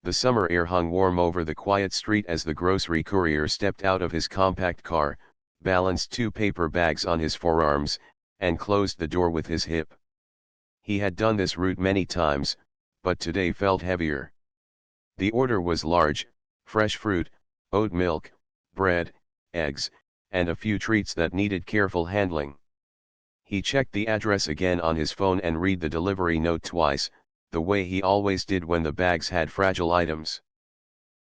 The summer air hung warm over the quiet street as the grocery courier stepped out of his compact car, balanced 2 paper bags on his forearms, and closed the door with his hip. He had done this route many times, but today felt heavier. The order was large: fresh fruit, oat milk, bread, eggs, and a few treats that needed careful handling. He checked the address again on his phone and read the delivery note twice, the way he always did when the bags had fragile items.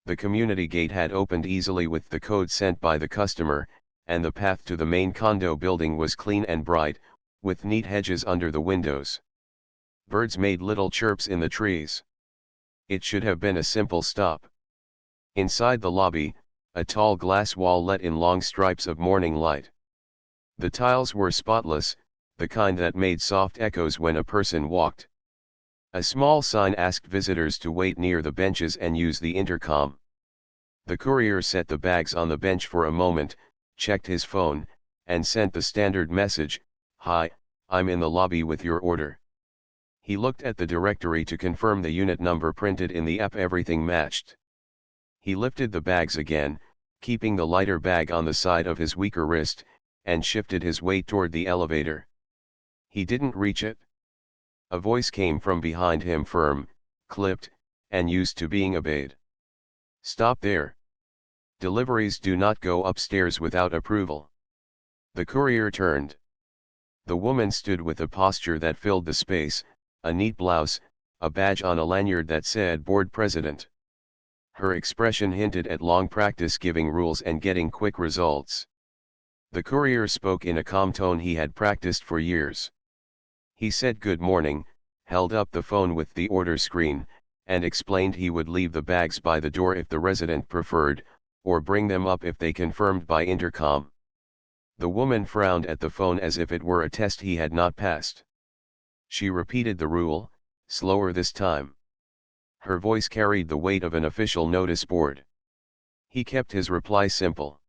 The community gate had opened easily with the code sent by the customer, and the path to the main condo building was clean and bright, with neat hedges under the windows. Birds made little chirps in the trees. It should have been a simple stop. Inside the lobby, a tall glass wall let in long stripes of morning light. The tiles were spotless, the kind that made soft echoes when a person walked. A small sign asked visitors to wait near the benches and use the intercom. The courier set the bags on the bench for a moment, checked his phone, and sent the standard message, "Hi, I'm in the lobby with your order." He looked at the directory to confirm the unit number printed in the app. Everything matched. He lifted the bags again, keeping the lighter bag on the side of his weaker wrist, and shifted his weight toward the elevator. He didn't reach it. A voice came from behind him, firm, clipped, and used to being obeyed. "Stop there. Deliveries do not go upstairs without approval." The courier turned. The woman stood with a posture that filled the space, a neat blouse, a badge on a lanyard that said Board President. Her expression hinted at long practice giving rules and getting quick results. The courier spoke in a calm tone he had practiced for years. He said good morning, held up the phone with the order screen, and explained he would leave the bags by the door if the resident preferred, or bring them up if they confirmed by intercom. The woman frowned at the phone as if it were a test he had not passed. She repeated the rule, slower this time. Her voice carried the weight of an official notice board. He kept his reply simple.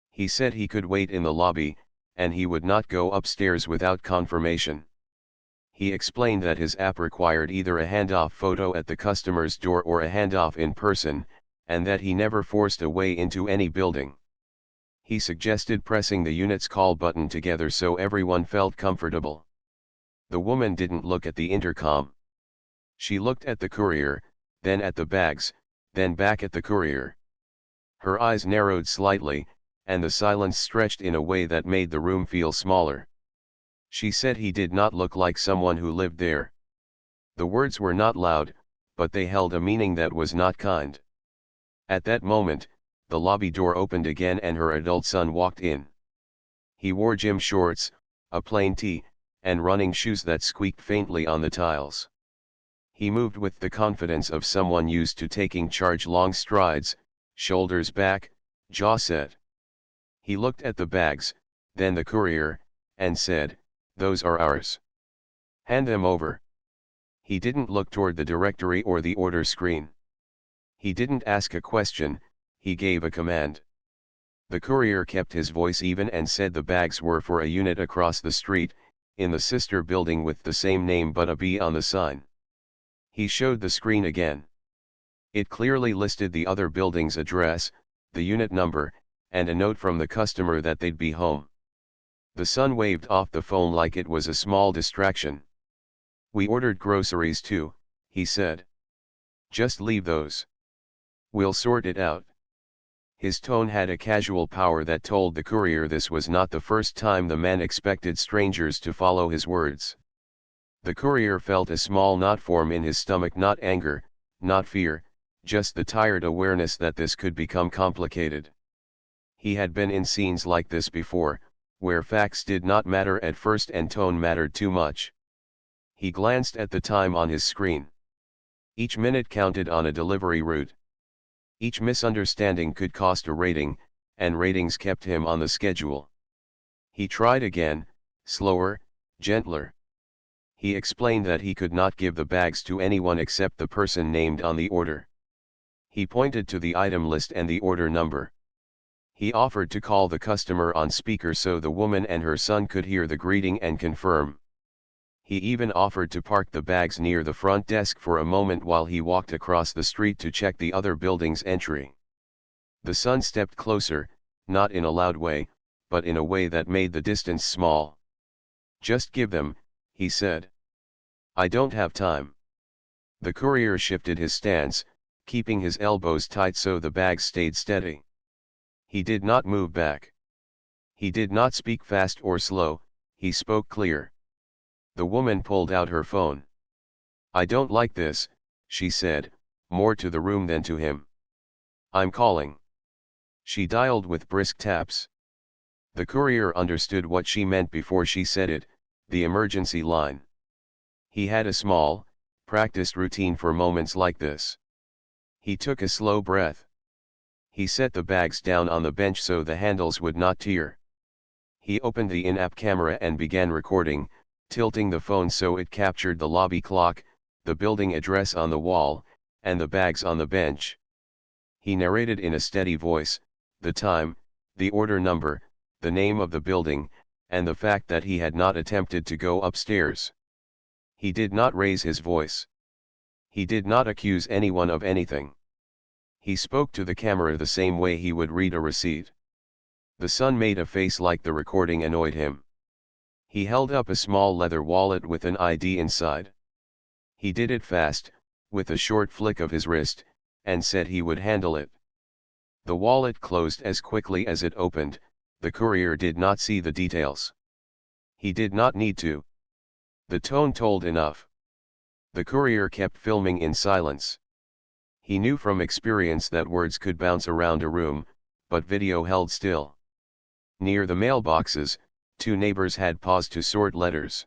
He said he could wait in the lobby, and he would not go upstairs without confirmation. He explained that his app required either a handoff photo at the customer's door or a handoff in person, and that he never forced a way into any building. He suggested pressing the unit's call button together so everyone felt comfortable. The woman didn't look at the intercom. She looked at the courier, then at the bags, then back at the courier. Her eyes narrowed slightly, and the silence stretched in a way that made the room feel smaller. She said he did not look like someone who lived there. The words were not loud, but they held a meaning that was not kind. At that moment, the lobby door opened again and her adult son walked in. He wore gym shorts, a plain tee, and running shoes that squeaked faintly on the tiles. He moved with the confidence of someone used to taking charge, long strides, shoulders back, jaw set. He looked at the bags, then the courier, and said, "Those are ours. Hand them over." He didn't look toward the directory or the order screen. He didn't ask a question, he gave a command. The courier kept his voice even and said the bags were for a unit across the street, in the sister building with the same name but a B on the sign. He showed the screen again. It clearly listed the other building's address, the unit number, and a note from the customer that they'd be home. The son waved off the phone like it was a small distraction. "We ordered groceries too," he said. "Just leave those. We'll sort it out." His tone had a casual power that told the courier this was not the first time the man expected strangers to follow his words. The courier felt a small knot form in his stomach, not anger, not fear, just the tired awareness that this could become complicated. He had been in scenes like this before, where facts did not matter at first and tone mattered too much. He glanced at the time on his screen. Each minute counted on a delivery route. Each misunderstanding could cost a rating, and ratings kept him on the schedule. He tried again, slower, gentler. He explained that he could not give the bags to anyone except the person named on the order. He pointed to the item list and the order number. He offered to call the customer on speaker so the woman and her son could hear the greeting and confirm. He even offered to park the bags near the front desk for a moment while he walked across the street to check the other building's entry. The son stepped closer, not in a loud way, but in a way that made the distance small. "Just give them," he said. "I don't have time." The courier shifted his stance, keeping his elbows tight so the bags stayed steady. He did not move back. He did not speak fast or slow, he spoke clear. The woman pulled out her phone. "I don't like this," she said, more to the room than to him. "I'm calling." She dialed with brisk taps. The courier understood what she meant before she said it, the emergency line. He had a small, practiced routine for moments like this. He took a slow breath. He set the bags down on the bench so the handles would not tear. He opened the in-app camera and began recording, tilting the phone so it captured the lobby clock, the building address on the wall, and the bags on the bench. He narrated in a steady voice, the time, the order number, the name of the building, and the fact that he had not attempted to go upstairs. He did not raise his voice. He did not accuse anyone of anything. He spoke to the camera the same way he would read a receipt. The son made a face like the recording annoyed him. He held up a small leather wallet with an ID inside. He did it fast, with a short flick of his wrist, and said he would handle it. The wallet closed as quickly as it opened. The courier did not see the details. He did not need to. The tone told enough. The courier kept filming in silence. He knew from experience that words could bounce around a room, but video held still. Near the mailboxes, two neighbors had paused to sort letters.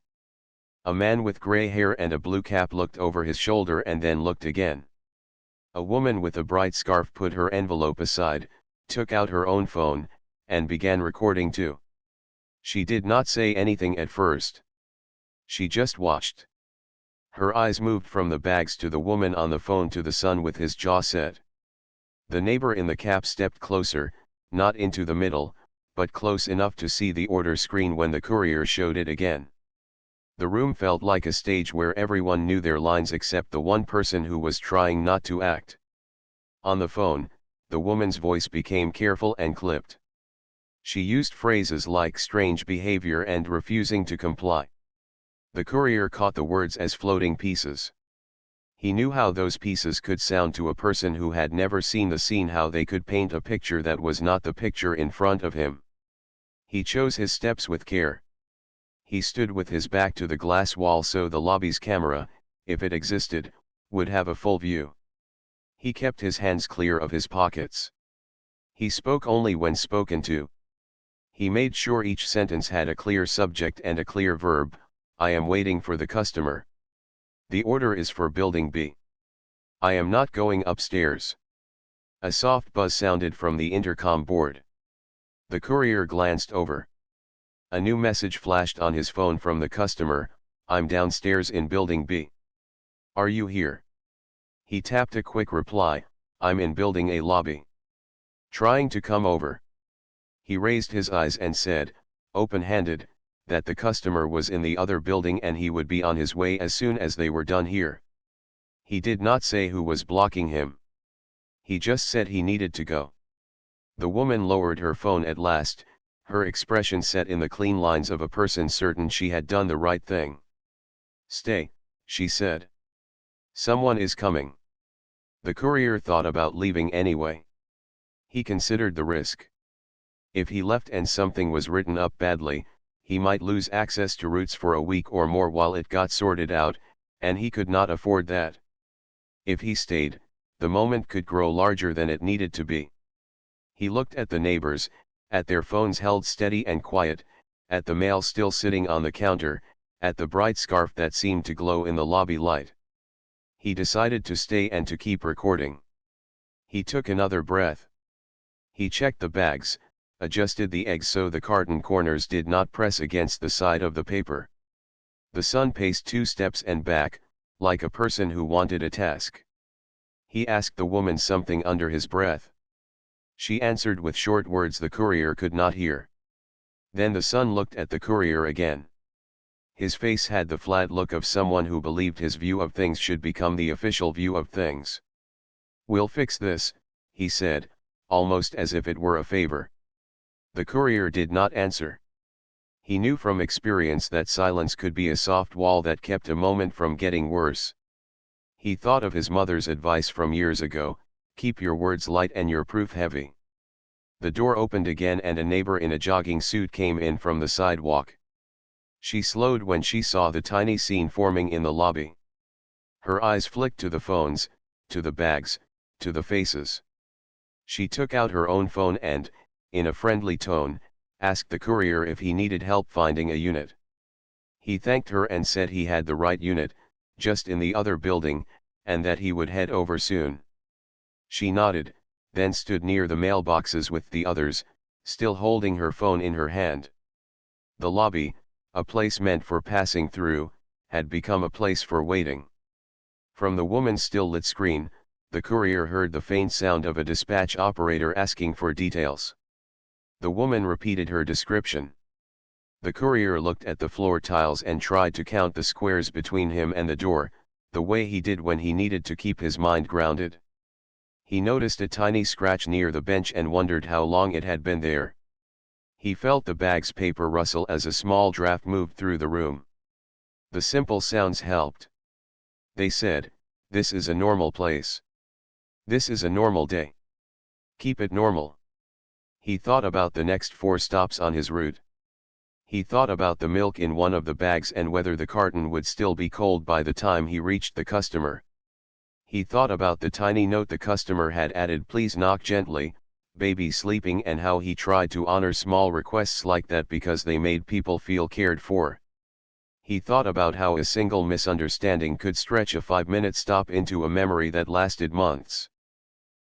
A man with gray hair and a blue cap looked over his shoulder and then looked again. A woman with a bright scarf put her envelope aside, took out her own phone, and began recording too. She did not say anything at first. She just watched. Her eyes moved from the bags to the woman on the phone to the son with his jaw set. The neighbor in the cap stepped closer, not into the middle, but close enough to see the order screen when the courier showed it again. The room felt like a stage where everyone knew their lines except the one person who was trying not to act. On the phone, the woman's voice became careful and clipped. She used phrases like strange behavior and refusing to comply. The courier caught the words as floating pieces. He knew how those pieces could sound to a person who had never seen the scene, how they could paint a picture that was not the picture in front of him. He chose his steps with care. He stood with his back to the glass wall so the lobby's camera, if it existed, would have a full view. He kept his hands clear of his pockets. He spoke only when spoken to. He made sure each sentence had a clear subject and a clear verb. "I am waiting for the customer. The order is for Building B. I am not going upstairs." A soft buzz sounded from the intercom board. The courier glanced over. A new message flashed on his phone from the customer: "I'm downstairs in Building B. Are you here?" He tapped a quick reply: "I'm in Building A lobby. Trying to come over." He raised his eyes and said, open-handed, that the customer was in the other building and he would be on his way as soon as they were done here. He did not say who was blocking him. He just said he needed to go. The woman lowered her phone at last, her expression set in the clean lines of a person certain she had done the right thing. "Stay," she said. "Someone is coming." The courier thought about leaving anyway. He considered the risk. If he left and something was written up badly, he might lose access to routes for a week or more while it got sorted out, and he could not afford that. If he stayed, the moment could grow larger than it needed to be. He looked at the neighbors, at their phones held steady and quiet, at the mail still sitting on the counter, at the bright scarf that seemed to glow in the lobby light. He decided to stay and to keep recording. He took another breath. He checked the bags, adjusted the eggs so the carton corners did not press against the side of the paper. The son paced 2 steps and back, like a person who wanted a task. He asked the woman something under his breath. She answered with short words the courier could not hear. Then the son looked at the courier again. His face had the flat look of someone who believed his view of things should become the official view of things. "We'll fix this," he said, almost as if it were a favor. The courier did not answer. He knew from experience that silence could be a soft wall that kept a moment from getting worse. He thought of his mother's advice from years ago: keep your words light and your proof heavy. The door opened again and a neighbor in a jogging suit came in from the sidewalk. She slowed when she saw the tiny scene forming in the lobby. Her eyes flicked to the phones, to the bags, to the faces. She took out her own phone and, in a friendly tone, asked the courier if he needed help finding a unit. He thanked her and said he had the right unit, just in the other building, and that he would head over soon. She nodded, then stood near the mailboxes with the others, still holding her phone in her hand. The lobby, a place meant for passing through, had become a place for waiting. From the woman's still-lit screen, the courier heard the faint sound of a dispatch operator asking for details. The woman repeated her description. The courier looked at the floor tiles and tried to count the squares between him and the door, the way he did when he needed to keep his mind grounded. He noticed a tiny scratch near the bench and wondered how long it had been there. He felt the bag's paper rustle as a small draft moved through the room. The simple sounds helped. They said, "This is a normal place. This is a normal day. Keep it normal." He thought about the next 4 stops on his route. He thought about the milk in one of the bags and whether the carton would still be cold by the time he reached the customer. He thought about the tiny note the customer had added: "Please knock gently, baby sleeping," and how he tried to honor small requests like that because they made people feel cared for. He thought about how a single misunderstanding could stretch a 5-minute stop into a memory that lasted months.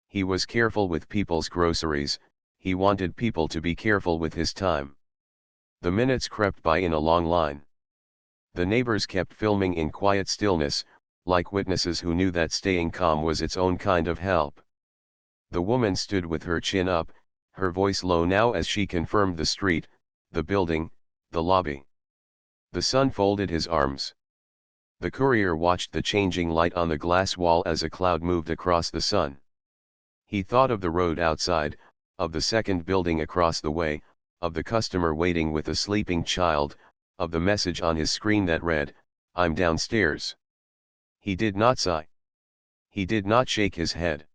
He was careful with people's groceries. He wanted people to be careful with his time. The minutes crept by in a long line. The neighbors kept filming in quiet stillness, like witnesses who knew that staying calm was its own kind of help. The woman stood with her chin up, her voice low now as she confirmed the street, the building, the lobby. The son folded his arms. The courier watched the changing light on the glass wall as a cloud moved across the sun. He thought of the road outside, of the second building across the way, of the customer waiting with a sleeping child, of the message on his screen that read, "I'm downstairs." He did not sigh. He did not shake his head.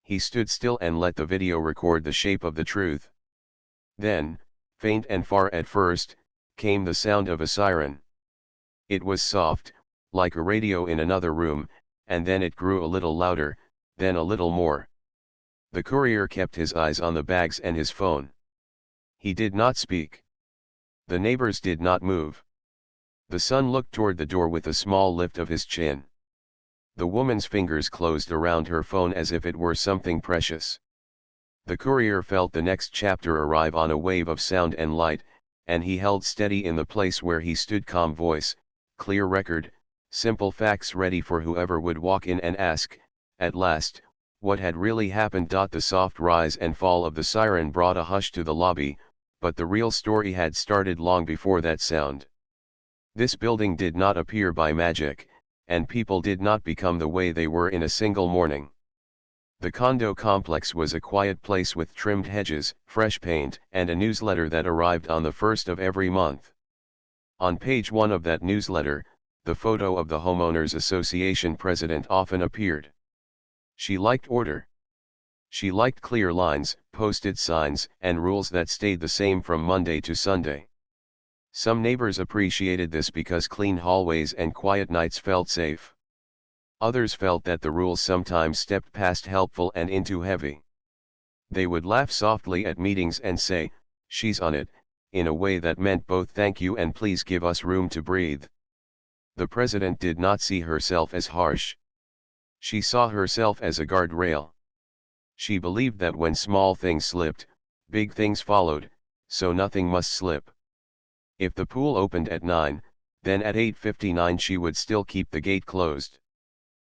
He stood still and let the video record the shape of the truth. Then, faint and far at first, came the sound of a siren. It was soft, like a radio in another room, and then it grew a little louder, then a little more. The courier kept his eyes on the bags and his phone. He did not speak. The neighbors did not move. The son looked toward the door with a small lift of his chin. The woman's fingers closed around her phone as if it were something precious. The courier felt the next chapter arrive on a wave of sound and light, and he held steady in the place where he stood. Calm voice, clear record, simple facts ready for whoever would walk in and ask, at last, what had really happened. The soft rise and fall of the siren brought a hush to the lobby, but the real story had started long before that sound. This building did not appear by magic, and people did not become the way they were in a single morning. The condo complex was a quiet place with trimmed hedges, fresh paint, and a newsletter that arrived on the first of every month. On page 1 of that newsletter, the photo of the Homeowners Association president often appeared. She liked order. She liked clear lines, posted signs, and rules that stayed the same from Monday to Sunday. Some neighbors appreciated this because clean hallways and quiet nights felt safe. Others felt that the rules sometimes stepped past helpful and into heavy. They would laugh softly at meetings and say, "She's on it," in a way that meant both thank you and please give us room to breathe. The president did not see herself as harsh. She saw herself as a guardrail. She believed that when small things slipped, big things followed, so nothing must slip. If the pool opened at 9, then at 8:59 she would still keep the gate closed.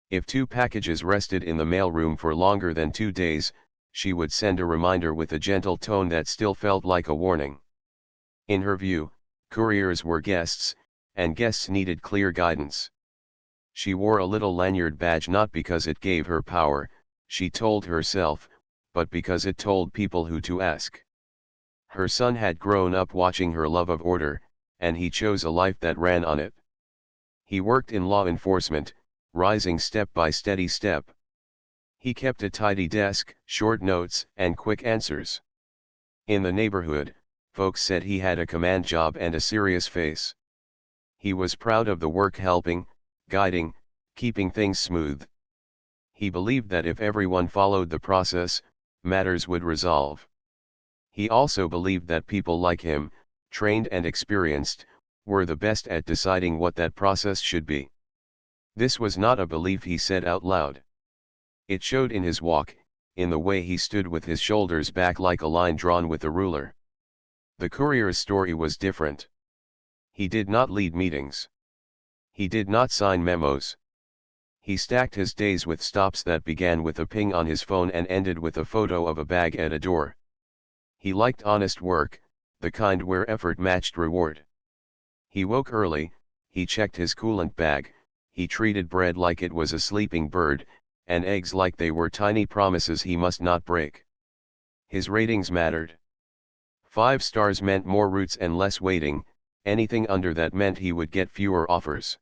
If 2 packages rested in the mailroom for longer than 2 days, she would send a reminder with a gentle tone that still felt like a warning. In her view, couriers were guests, and guests needed clear guidance. She wore a little lanyard badge not because it gave her power, she told herself, but because it told people who to ask. Her son had grown up watching her love of order, and he chose a life that ran on it. He worked in law enforcement, rising step by steady step. He kept a tidy desk, short notes, and quick answers. In the neighborhood, folks said he had a command job and a serious face. He was proud of the work, helping, guiding, keeping things smooth. He believed that if everyone followed the process, matters would resolve. He also believed that people like him, trained and experienced, were the best at deciding what that process should be. This was not a belief he said out loud. It showed in his walk, in the way he stood with his shoulders back like a line drawn with a ruler. The courier's story was different. He did not lead meetings. He did not sign memos. He stacked his days with stops that began with a ping on his phone and ended with a photo of a bag at a door. He liked honest work, the kind where effort matched reward. He woke early, he checked his coolant bag, he treated bread like it was a sleeping bird, and eggs like they were tiny promises he must not break. His ratings mattered. 5 stars meant more routes and less waiting, anything under that meant he would get fewer offers.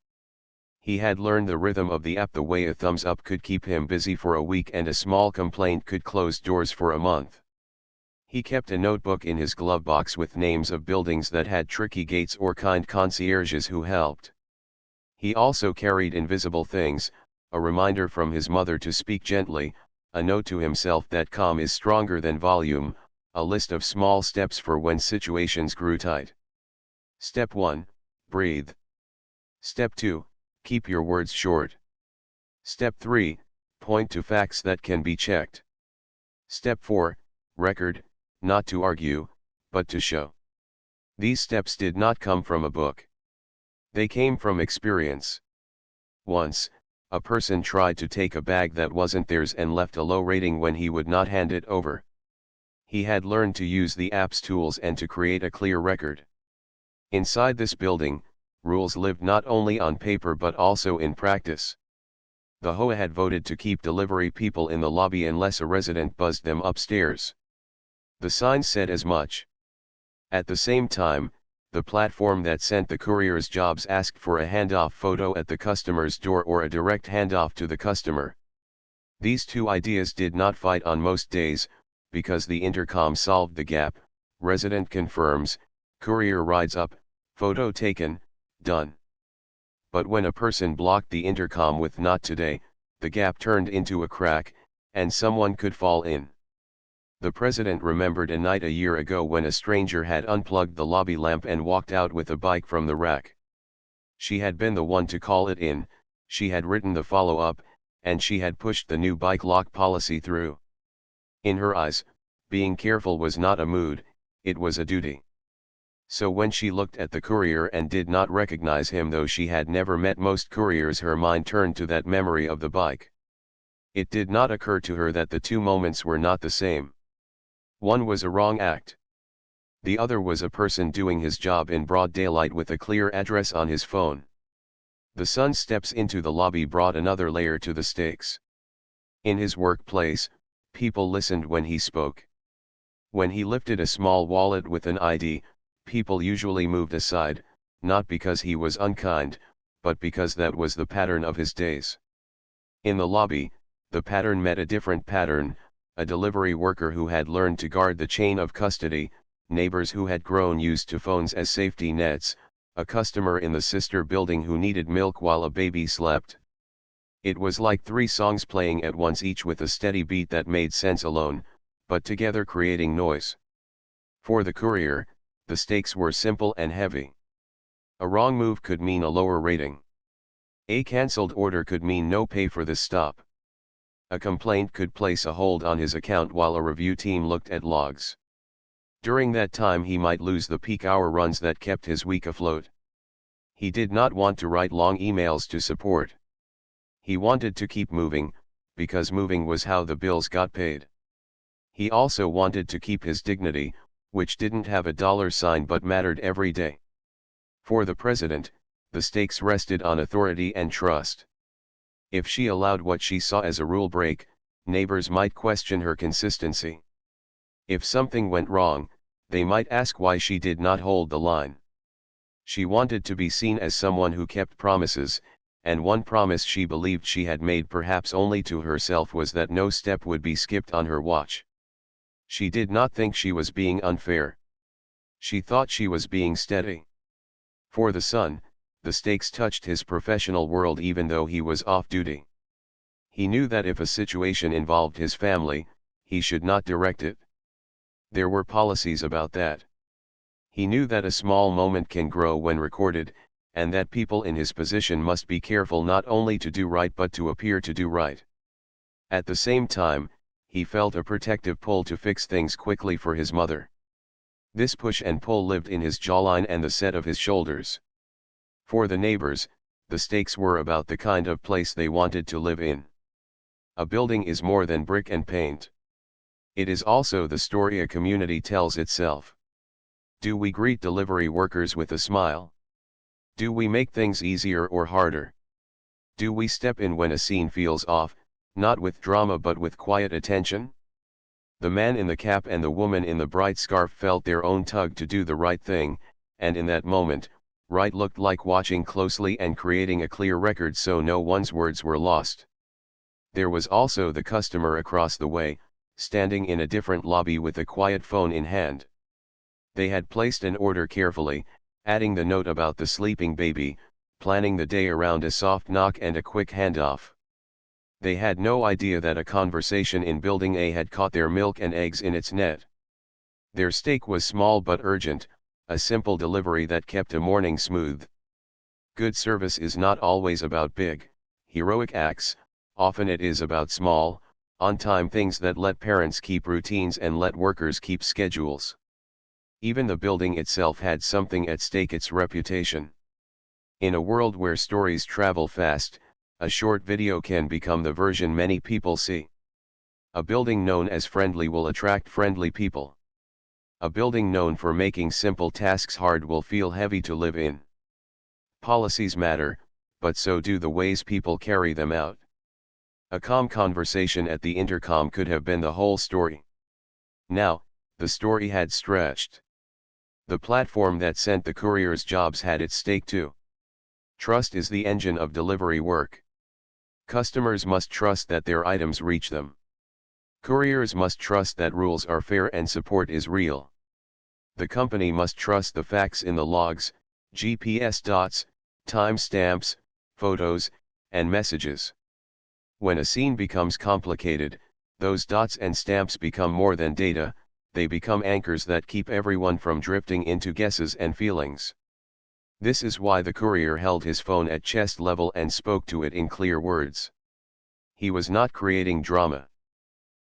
He had learned the rhythm of the app, the way a thumbs up could keep him busy for a week and a small complaint could close doors for a month. He kept a notebook in his glove box with names of buildings that had tricky gates or kind concierges who helped. He also carried invisible things, a reminder from his mother to speak gently, a note to himself that calm is stronger than volume, a list of small steps for when situations grew tight. Step 1, breathe. Step 2, keep your words short. Step 3, point to facts that can be checked. Step 4, record, not to argue, but to show. These steps did not come from a book. They came from experience. Once, a person tried to take a bag that wasn't theirs and left a low rating when he would not hand it over. He had learned to use the app's tools and to create a clear record. Inside this building, rules lived not only on paper but also in practice. The HOA had voted to keep delivery people in the lobby unless a resident buzzed them upstairs. The sign said as much. At the same time, the platform that sent the couriers jobs asked for a handoff photo at the customer's door or a direct handoff to the customer. These two ideas did not fight on most days, because the intercom solved the gap. Resident confirms, courier rides up, photo taken, done. But when a person blocked the intercom with "not today," the gap turned into a crack, and someone could fall in. The president remembered a night a year ago when a stranger had unplugged the lobby lamp and walked out with a bike from the rack. She had been the one to call it in, she had written the follow-up, and she had pushed the new bike lock policy through. In her eyes, being careful was not a mood, it was a duty. So when she looked at the courier and did not recognize him, though she had never met most couriers, her mind turned to that memory of the bike. It did not occur to her that the two moments were not the same. One was a wrong act. The other was a person doing his job in broad daylight with a clear address on his phone. The son's steps into the lobby brought another layer to the stakes. In his workplace, people listened when he spoke. When he lifted a small wallet with an ID, people usually moved aside, not because he was unkind, but because that was the pattern of his days. In the lobby, the pattern met a different pattern, a delivery worker who had learned to guard the chain of custody, neighbors who had grown used to phones as safety nets, a customer in the sister building who needed milk while a baby slept. It was like 3 songs playing at once, each with a steady beat that made sense alone, but together creating noise. For the courier, the stakes were simple and heavy. A wrong move could mean a lower rating. A cancelled order could mean no pay for this stop. A complaint could place a hold on his account while a review team looked at logs. During that time he might lose the peak hour runs that kept his week afloat. He did not want to write long emails to support. He wanted to keep moving, because moving was how the bills got paid. He also wanted to keep his dignity, which didn't have a dollar sign but mattered every day. For the president, the stakes rested on authority and trust. If she allowed what she saw as a rule break, neighbors might question her consistency. If something went wrong, they might ask why she did not hold the line. She wanted to be seen as someone who kept promises, and one promise she believed she had made, perhaps only to herself, was that no step would be skipped on her watch. She did not think she was being unfair. She thought she was being steady. For the son, the stakes touched his professional world even though he was off duty. He knew that if a situation involved his family, he should not direct it. There were policies about that. He knew that a small moment can grow when recorded, and that people in his position must be careful not only to do right but to appear to do right. At the same time, he felt a protective pull to fix things quickly for his mother. This push and pull lived in his jawline and the set of his shoulders. For the neighbors, the stakes were about the kind of place they wanted to live in. A building is more than brick and paint. It is also the story a community tells itself. Do we greet delivery workers with a smile? Do we make things easier or harder? Do we step in when a scene feels off, not with drama but with quiet attention? The man in the cap and the woman in the bright scarf felt their own tug to do the right thing, and in that moment, right looked like watching closely and creating a clear record so no one's words were lost. There was also the customer across the way, standing in a different lobby with a quiet phone in hand. They had placed an order carefully, adding the note about the sleeping baby, planning the day around a soft knock and a quick handoff. They had no idea that a conversation in Building A had caught their milk and eggs in its net. Their stake was small but urgent, a simple delivery that kept a morning smooth. Good service is not always about big, heroic acts, often it is about small, on-time things that let parents keep routines and let workers keep schedules. Even the building itself had something at stake: its reputation. In a world where stories travel fast, a short video can become the version many people see. A building known as friendly will attract friendly people. A building known for making simple tasks hard will feel heavy to live in. Policies matter, but so do the ways people carry them out. A calm conversation at the intercom could have been the whole story. Now, the story had stretched. The platform that sent the couriers jobs had its stake too. Trust is the engine of delivery work. Customers must trust that their items reach them. Couriers must trust that rules are fair and support is real. The company must trust the facts in the logs, GPS dots, timestamps, photos, and messages. When a scene becomes complicated, those dots and stamps become more than data, they become anchors that keep everyone from drifting into guesses and feelings. This is why the courier held his phone at chest level and spoke to it in clear words. He was not creating drama.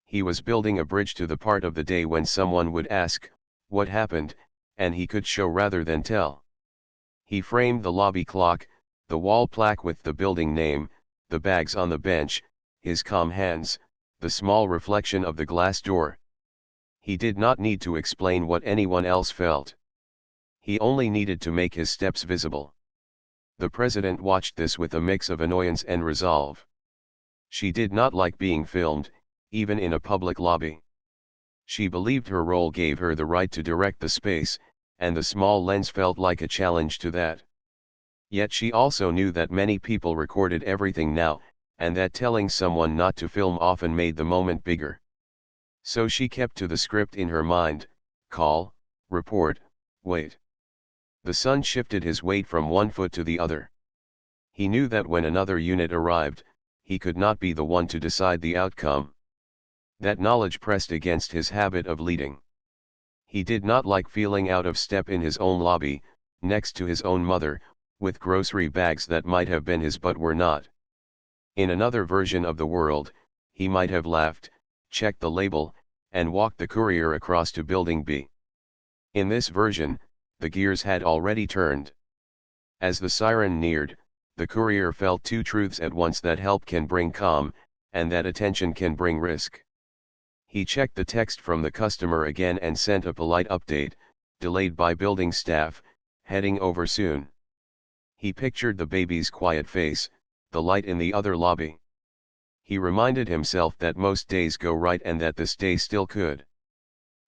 He was building a bridge to the part of the day when someone would ask, "What happened?" and he could show rather than tell. He framed the lobby clock, the wall plaque with the building name, the bags on the bench, his calm hands, the small reflection of the glass door. He did not need to explain what anyone else felt. He only needed to make his steps visible. The president watched this with a mix of annoyance and resolve. She did not like being filmed, even in a public lobby. She believed her role gave her the right to direct the space, and the small lens felt like a challenge to that. Yet she also knew that many people recorded everything now, and that telling someone not to film often made the moment bigger. So she kept to the script in her mind: call, report, wait. The son shifted his weight from one foot to the other. He knew that when another unit arrived, he could not be the one to decide the outcome. That knowledge pressed against his habit of leading. He did not like feeling out of step in his own lobby, next to his own mother, with grocery bags that might have been his but were not. In another version of the world, he might have laughed, checked the label, and walked the courier across to Building B. In this version, the gears had already turned. As the siren neared, the courier felt two truths at once: that help can bring calm, and that attention can bring risk. He checked the text from the customer again and sent a polite update: delayed by building staff, heading over soon. He pictured the baby's quiet face, the light in the other lobby. He reminded himself that most days go right and that this day still could.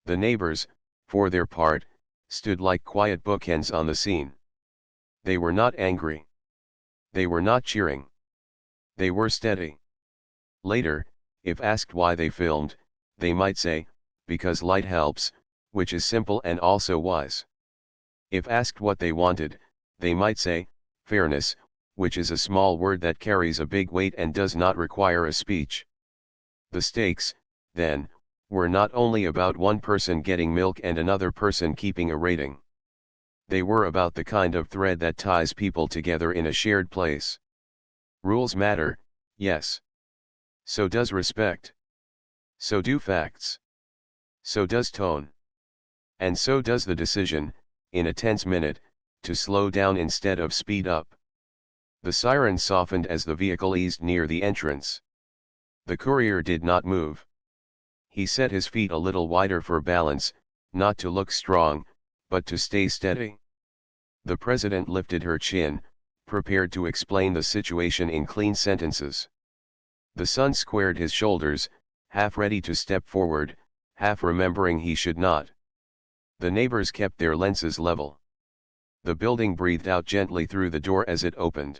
The neighbors, for their part, stood like quiet bookends on the scene. They were not angry. They were not cheering. They were steady. Later, if asked why they filmed, they might say, because light helps, which is simple and also wise. If asked what they wanted, they might say, fairness, which is a small word that carries a big weight and does not require a speech. The stakes, then, were not only about one person getting milk and another person keeping a rating. They were about the kind of thread that ties people together in a shared place. Rules matter, yes. So does respect. So do facts. So does tone. And so does the decision, in a tense minute, to slow down instead of speed up. The siren softened as the vehicle eased near the entrance. The courier did not move. He set his feet a little wider for balance, not to look strong, but to stay steady. The president lifted her chin, prepared to explain the situation in clean sentences. The son squared his shoulders, half ready to step forward, half remembering he should not. The neighbors kept their lenses level. The building breathed out gently through the door as it opened.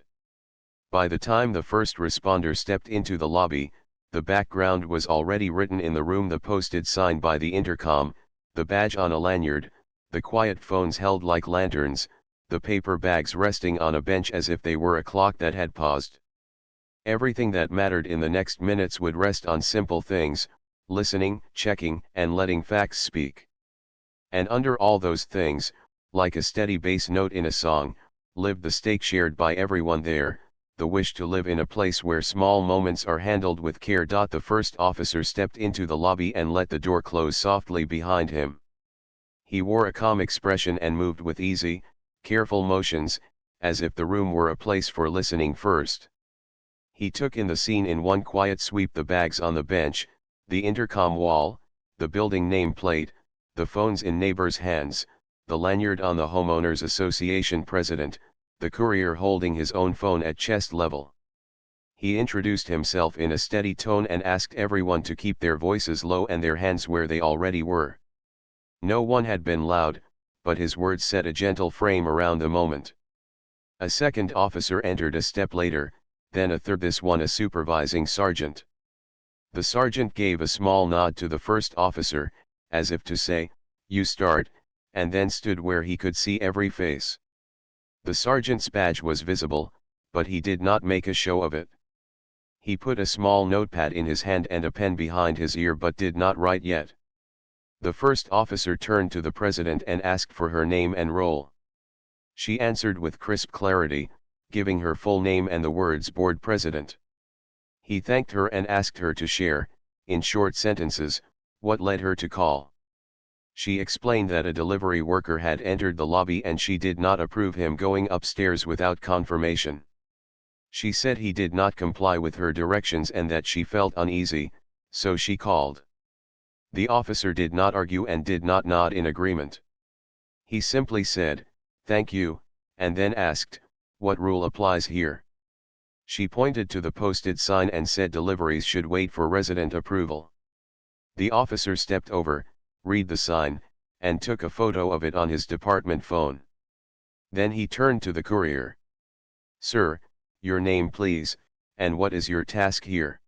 By the time the first responder stepped into the lobby, the background was already written in the room: the posted sign by the intercom, the badge on a lanyard, the quiet phones held like lanterns, the paper bags resting on a bench as if they were a clock that had paused. Everything that mattered in the next minutes would rest on simple things: listening, checking, and letting facts speak. And under all those things, like a steady bass note in a song, lived the stake shared by everyone there, the wish to live in a place where small moments are handled with care. The first officer stepped into the lobby and let the door close softly behind him. He wore a calm expression and moved with easy, careful motions, as if the room were a place for listening first. He took in the scene in one quiet sweep: the bags on the bench, the intercom wall, the building nameplate, the phones in neighbors' hands, the lanyard on the homeowners association president, the courier holding his own phone at chest level. He introduced himself in a steady tone and asked everyone to keep their voices low and their hands where they already were. No one had been loud, but his words set a gentle frame around the moment. A second officer entered a step later, then a third, this one a supervising sergeant. The sergeant gave a small nod to the first officer, as if to say, "You start," and then stood where he could see every face. The sergeant's badge was visible, but he did not make a show of it. He put a small notepad in his hand and a pen behind his ear, but did not write yet. The first officer turned to the president and asked for her name and role. She answered with crisp clarity, giving her full name and the words "board president." He thanked her and asked her to share, in short sentences, what led her to call. She explained that a delivery worker had entered the lobby and she did not approve him going upstairs without confirmation. She said he did not comply with her directions and that she felt uneasy, so she called. The officer did not argue and did not nod in agreement. He simply said, "Thank you," and then asked, "What rule applies here?" She pointed to the posted sign and said deliveries should wait for resident approval. The officer stepped over, read the sign, and took a photo of it on his department phone. Then he turned to the courier. "Sir, your name please, and what is your task here?"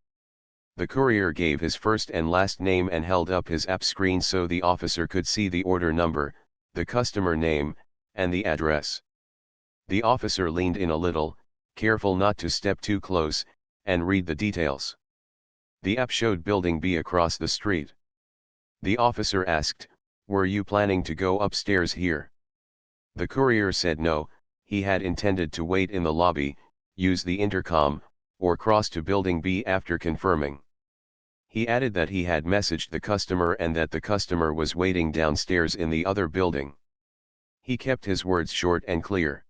The courier gave his first and last name and held up his app screen so the officer could see the order number, the customer name, and the address. The officer leaned in a little, careful not to step too close, and read the details. The app showed Building B across the street. The officer asked, "Were you planning to go upstairs here?" The courier said no, he had intended to wait in the lobby, use the intercom, or cross to Building B after confirming. He added that he had messaged the customer and that the customer was waiting downstairs in the other building. He kept his words short and clear.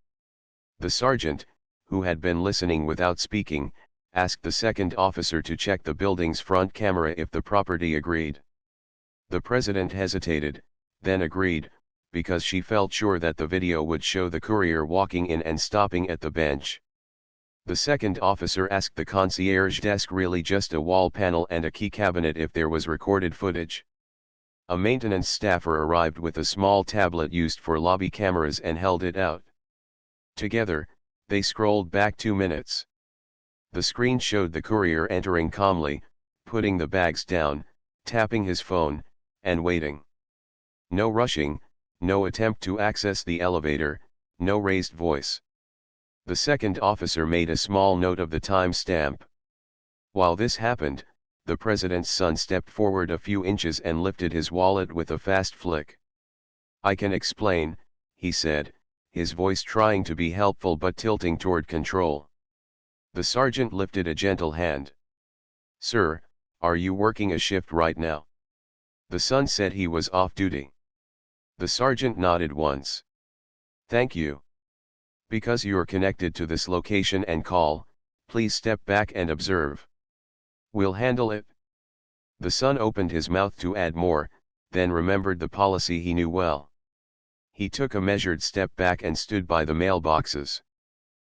The sergeant, who had been listening without speaking, asked the second officer to check the building's front camera if the property agreed. The president hesitated, then agreed, because she felt sure that the video would show the courier walking in and stopping at the bench. The second officer asked the concierge desk really just a wall panel and a key cabinet if there was recorded footage. A maintenance staffer arrived with a small tablet used for lobby cameras and held it out. Together, they scrolled back 2 minutes. The screen showed the courier entering calmly, putting the bags down, tapping his phone, and waiting. No rushing, no attempt to access the elevator, no raised voice. The second officer made a small note of the time stamp. While this happened, the president's son stepped forward a few inches and lifted his wallet with a fast flick. "I can explain," he said, his voice trying to be helpful but tilting toward control. The sergeant lifted a gentle hand. "Sir, are you working a shift right now?" The son said he was off duty. The sergeant nodded once. "Thank you. Because you're connected to this location and call, please step back and observe. We'll handle it." The son opened his mouth to add more, then remembered the policy he knew well. He took a measured step back and stood by the mailboxes.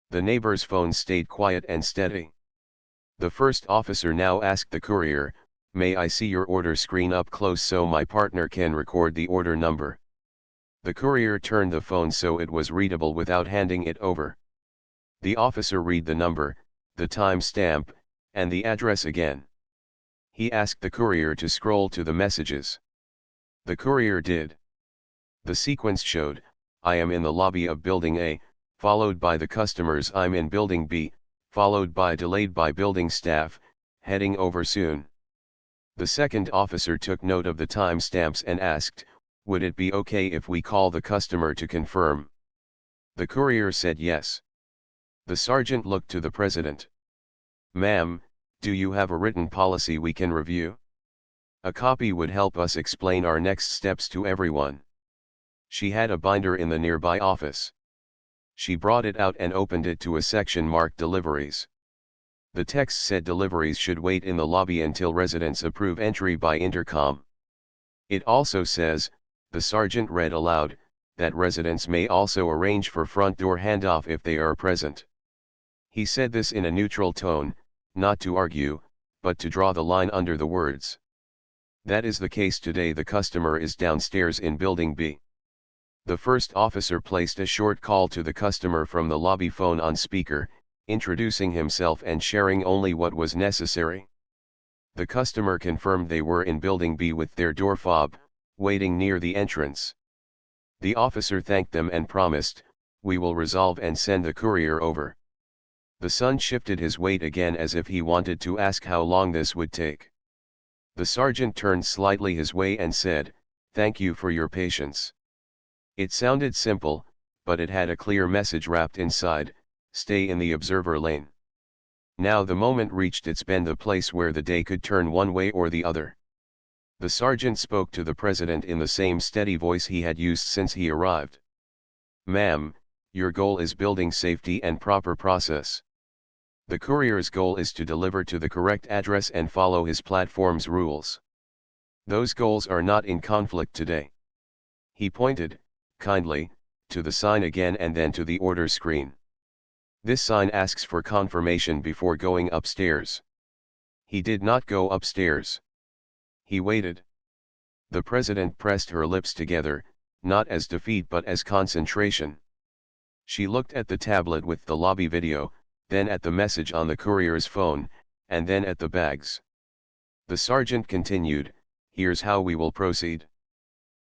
The neighbor's phone stayed quiet and steady. The first officer now asked the courier, "May I see your order screen up close so my partner can record the order number?" The courier turned the phone so it was readable without handing it over. The officer read the number, the time stamp, and the address again. He asked the courier to scroll to the messages. The courier did. The sequence showed, "I am in the lobby of Building A," followed by the customers, "I'm in Building B," followed by delayed by building staff, "heading over soon." The second officer took note of the time stamps and asked, "Would it be okay if we call the customer to confirm?" The courier said yes. The sergeant looked to the president. "Ma'am, do you have a written policy we can review? A copy would help us explain our next steps to everyone." She had a binder in the nearby office. She brought it out and opened it to a section marked Deliveries. The text said deliveries should wait in the lobby until residents approve entry by intercom. It also says, the sergeant read aloud, that residents may also arrange for front door handoff if they are present. He said this in a neutral tone, not to argue, but to draw the line under the words. That is the case today. The customer is downstairs in Building B. The first officer placed a short call to the customer from the lobby phone on speaker, introducing himself and sharing only what was necessary. The customer confirmed they were in Building B with their door fob, waiting near the entrance. The officer thanked them and promised, "We will resolve and send the courier over." The son shifted his weight again as if he wanted to ask how long this would take. The sergeant turned slightly his way and said, "Thank you for your patience." It sounded simple, but it had a clear message wrapped inside: stay in the observer lane. Now the moment reached its bend, the place where the day could turn one way or the other. The sergeant spoke to the president in the same steady voice he had used since he arrived. "Ma'am, your goal is building safety and proper process. The courier's goal is to deliver to the correct address and follow his platform's rules. Those goals are not in conflict today." He pointed, kindly, to the sign again and then to the order screen. "This sign asks for confirmation before going upstairs." He did not go upstairs. He waited. The president pressed her lips together, not as defeat but as concentration. She looked at the tablet with the lobby video, then at the message on the courier's phone, and then at the bags. The sergeant continued, "Here's how we will proceed.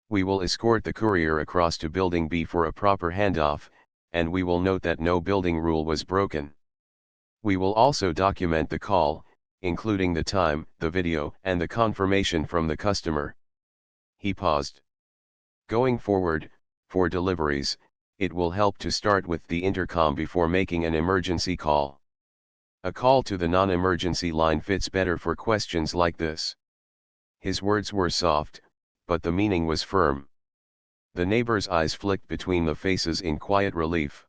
We will escort the courier across to Building B for a proper handoff, and we will note that no building rule was broken. We will also document the call, including the time, the video, and the confirmation from the customer." He paused. "Going forward, for deliveries, it will help to start with the intercom before making an emergency call. A call to the non-emergency line fits better for questions like this." His words were soft, but the meaning was firm. The neighbor's eyes flicked between the faces in quiet relief.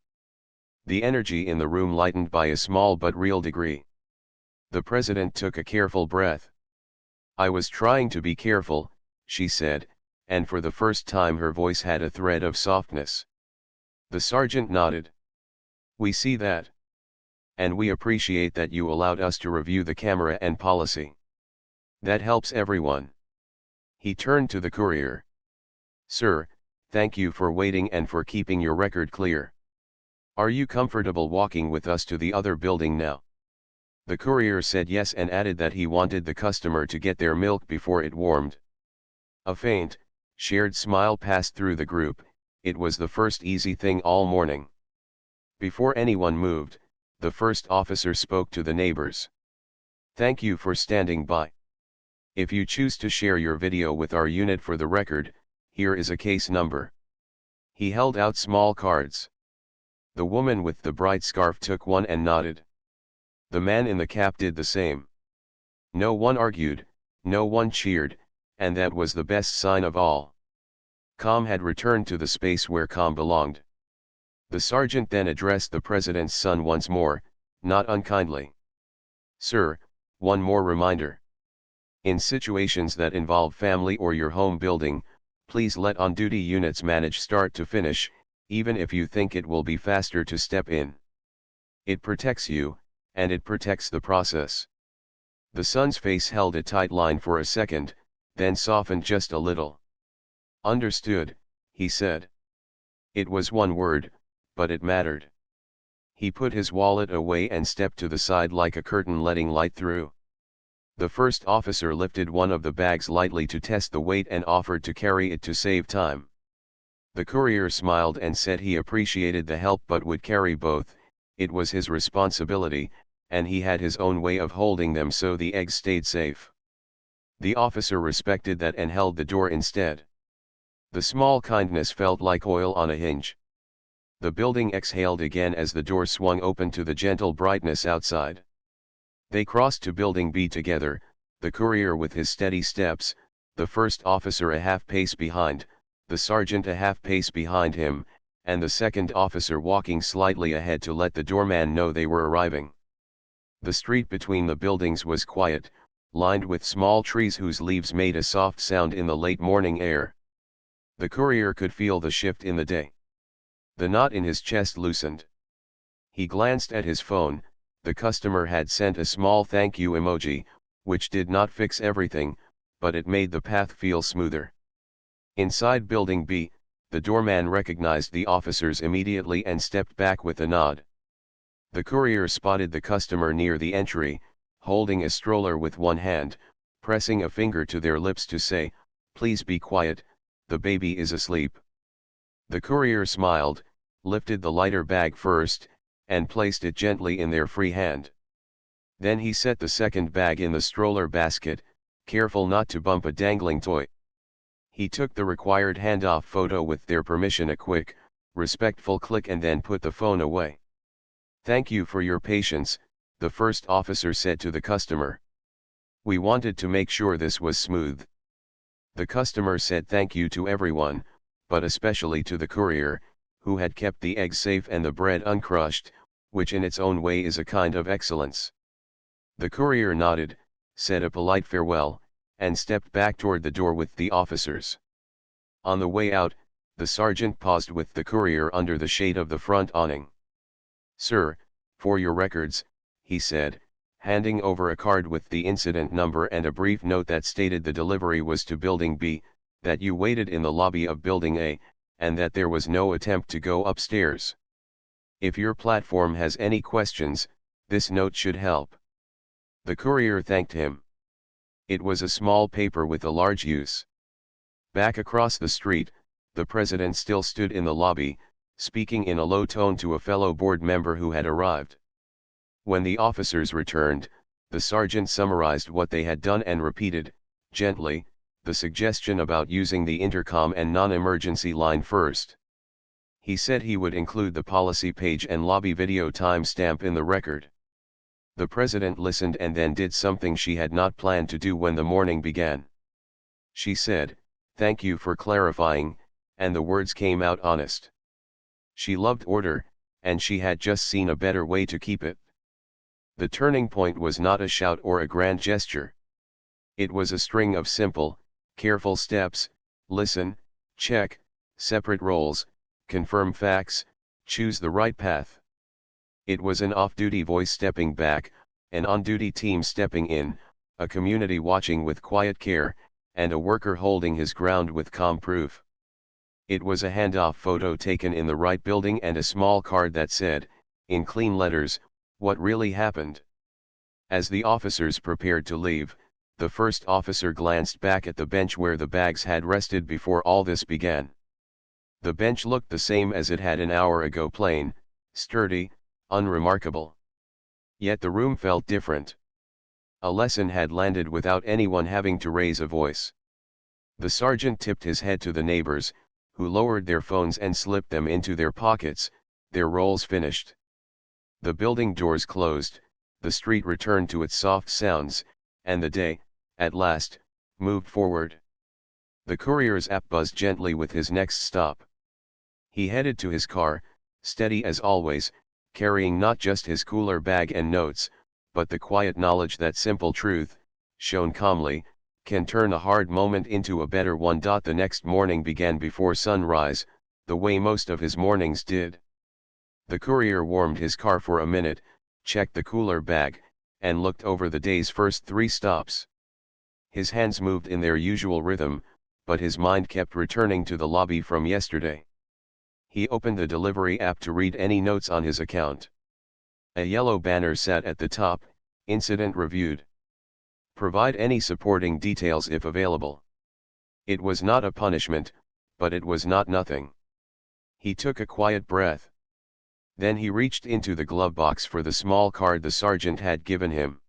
The energy in the room lightened by a small but real degree. The president took a careful breath. "I was trying to be careful," she said, and for the first time her voice had a thread of softness. The sergeant nodded. "We see that. And we appreciate that you allowed us to review the camera and policy. That helps everyone." He turned to the courier. "Sir, thank you for waiting and for keeping your record clear. Are you comfortable walking with us to the other building now?" The courier said yes and added that he wanted the customer to get their milk before it warmed. A faint, shared smile passed through the group. It was the first easy thing all morning. Before anyone moved, the first officer spoke to the neighbors. "Thank you for standing by. If you choose to share your video with our unit for the record, here is a case number." He held out small cards. The woman with the bright scarf took one and nodded. The man in the cap did the same. No one argued, no one cheered, and that was the best sign of all. Calm had returned to the space where calm belonged. The sergeant then addressed the president's son once more, not unkindly. "Sir, one more reminder. In situations that involve family or your home building, please let on-duty units manage start to finish, even if you think it will be faster to step in. It protects you, and it protects the process." The son's face held a tight line for a second, then softened just a little. "Understood," he said. It was one word, but it mattered. He put his wallet away and stepped to the side like a curtain letting light through. The first officer lifted one of the bags lightly to test the weight and offered to carry it to save time. The courier smiled and said he appreciated the help but would carry both. It was his responsibility, and he had his own way of holding them so the eggs stayed safe. The officer respected that and held the door instead. The small kindness felt like oil on a hinge. The building exhaled again as the door swung open to the gentle brightness outside. They crossed to Building B together, the courier with his steady steps, the first officer a half pace behind, the sergeant a half pace behind him, and the second officer walking slightly ahead to let the doorman know they were arriving. The street between the buildings was quiet, lined with small trees whose leaves made a soft sound in the late morning air. The courier could feel the shift in the day. The knot in his chest loosened. He glanced at his phone. The customer had sent a small thank you emoji, which did not fix everything, but it made the path feel smoother. Inside Building B, the doorman recognized the officers immediately and stepped back with a nod. The courier spotted the customer near the entry, holding a stroller with one hand, pressing a finger to their lips to say, "Please be quiet, the baby is asleep." The courier smiled, lifted the lighter bag first, and placed it gently in their free hand. Then he set the second bag in the stroller basket, careful not to bump a dangling toy. He took the required handoff photo with their permission, a quick, respectful click, and then put the phone away. "Thank you for your patience," the first officer said to the customer. "We wanted to make sure this was smooth." The customer said thank you to everyone, but especially to the courier, who had kept the eggs safe and the bread uncrushed, which in its own way is a kind of excellence. The courier nodded, said a polite farewell, and stepped back toward the door with the officers. On the way out, the sergeant paused with the courier under the shade of the front awning. "Sir, for your records," he said, handing over a card with the incident number and a brief note that stated the delivery was to Building B, that you waited in the lobby of Building A, and that there was no attempt to go upstairs. If your platform has any questions, this note should help." The courier thanked him. It was a small paper with a large use. Back across the street, the president still stood in the lobby, speaking in a low tone to a fellow board member who had arrived. When the officers returned, the sergeant summarized what they had done and repeated, gently, the suggestion about using the intercom and non-emergency line first. He said he would include the policy page and lobby video timestamp in the record. The president listened and then did something she had not planned to do when the morning began. She said, "Thank you for clarifying," and the words came out honest. She loved order, and she had just seen a better way to keep it. The turning point was not a shout or a grand gesture. It was a string of simple, careful steps, listen, check, separate roles, confirm facts, choose the right path. It was an off-duty voice stepping back, an on-duty team stepping in, a community watching with quiet care, and a worker holding his ground with calm proof. It was a handoff photo taken in the right building and a small card that said, in clean letters, what really happened. As the officers prepared to leave, the first officer glanced back at the bench where the bags had rested before all this began. The bench looked the same as it had an hour ago, plain, sturdy, unremarkable. Yet the room felt different. A lesson had landed without anyone having to raise a voice. The sergeant tipped his head to the neighbors, who lowered their phones and slipped them into their pockets, their roles finished. The building doors closed, the street returned to its soft sounds, and the day, at last, moved forward. The courier's app buzzed gently with his next stop. He headed to his car, steady as always, carrying not just his cooler bag and notes, but the quiet knowledge that simple truth, shown calmly, can turn a hard moment into a better one. The next morning began before sunrise, the way most of his mornings did. The courier warmed his car for a minute, checked the cooler bag, and looked over the day's first 3 stops. His hands moved in their usual rhythm, but his mind kept returning to the lobby from yesterday. He opened the delivery app to read any notes on his account. A yellow banner sat at the top, incident reviewed. Provide any supporting details if available. It was not a punishment, but it was not nothing. He took a quiet breath. Then he reached into the glove box for the small card the sergeant had given him.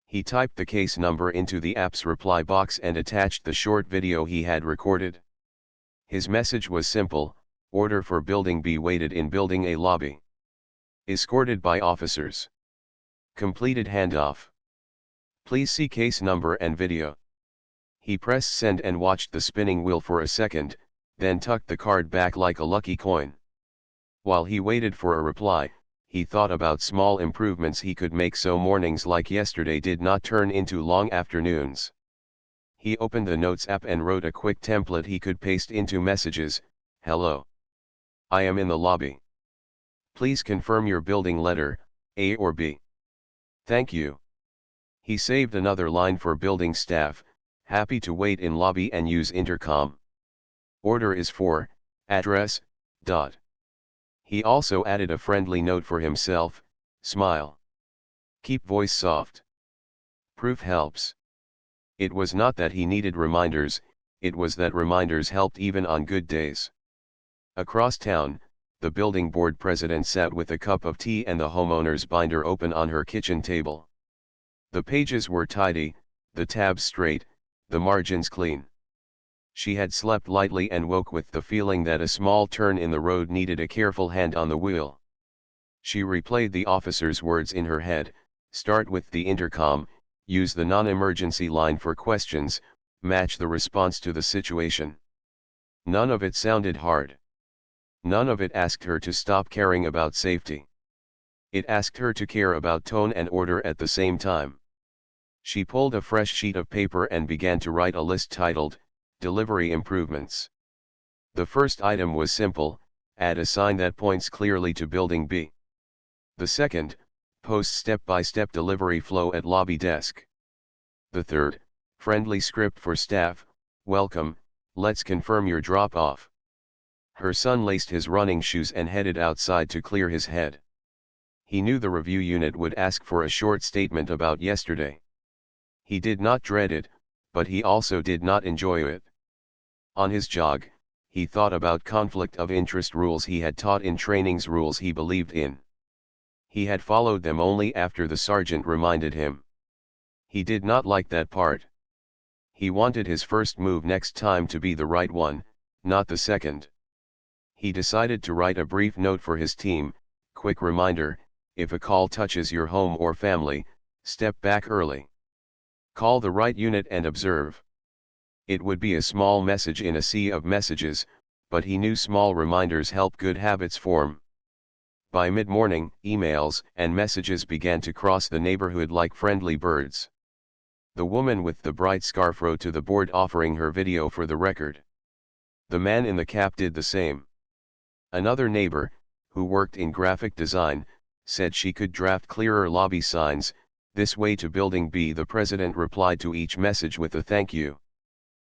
He typed the case number into the app's reply box and attached the short video he had recorded. His message was simple: order for Building B waited in Building A lobby. Escorted by officers. Completed handoff. Please see case number and video. He pressed send and watched the spinning wheel for a second, then tucked the card back like a lucky coin. While he waited for a reply, he thought about small improvements he could make so mornings like yesterday did not turn into long afternoons. He opened the Notes app and wrote a quick template he could paste into messages. Hello. I am in the lobby. Please confirm your building letter, A or B. Thank you. He saved another line for building staff, happy to wait in lobby and use intercom. Order is for, address, dot. He also added a friendly note for himself, smile. Keep voice soft. Proof helps. It was not that he needed reminders, it was that reminders helped even on good days. Across town, the building board president sat with a cup of tea and the homeowner's binder open on her kitchen table. The pages were tidy, the tabs straight, the margins clean. She had slept lightly and woke with the feeling that a small turn in the road needed a careful hand on the wheel. She replayed the officer's words in her head: start with the intercom, use the non-emergency line for questions, match the response to the situation. None of it sounded hard. None of it asked her to stop caring about safety. It asked her to care about tone and order at the same time. She pulled a fresh sheet of paper and began to write a list titled, Delivery Improvements. The first item was simple: add a sign that points clearly to Building B. The second, post step-by-step delivery flow at lobby desk. The third, friendly script for staff: welcome, let's confirm your drop-off. Her son laced his running shoes and headed outside to clear his head. He knew the review unit would ask for a short statement about yesterday. He did not dread it, but he also did not enjoy it. On his jog, he thought about conflict of interest rules he had taught in trainings, rules he believed in. He had followed them only after the sergeant reminded him. He did not like that part. He wanted his first move next time to be the right one, not the second. He decided to write a brief note for his team: quick reminder, if a call touches your home or family, step back early. Call the right unit and observe. It would be a small message in a sea of messages, but he knew small reminders help good habits form. By mid-morning, emails and messages began to cross the neighborhood like friendly birds. The woman with the bright scarf wrote to the board offering her video for the record. The man in the cap did the same. Another neighbor, who worked in graphic design, said she could draft clearer lobby signs. This way to Building B. The president replied to each message with a thank you.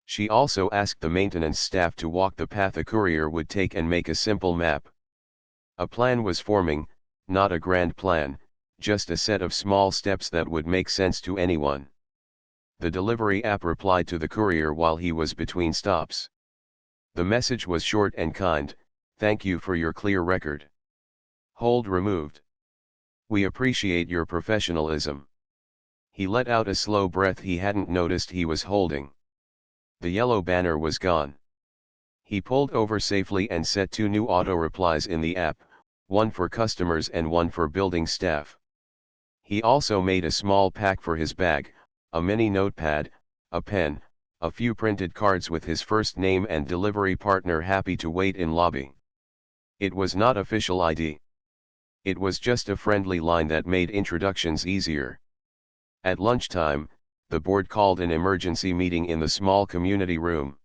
She also asked the maintenance staff to walk the path a courier would take and make a simple map. A plan was forming, not a grand plan, just a set of small steps that would make sense to anyone. The delivery app replied to the courier while he was between stops. The message was short and kind: "Thank you for your clear record. Hold removed. We appreciate your professionalism." He let out a slow breath he hadn't noticed he was holding. The yellow banner was gone. He pulled over safely and set 2 new auto replies in the app, one for customers and one for building staff. He also made a small pack for his bag, a mini notepad, a pen, a few printed cards with his first name and delivery partner happy to wait in lobby. It was not official ID. It was just a friendly line that made introductions easier. At lunchtime, the board called an emergency meeting in the small community room.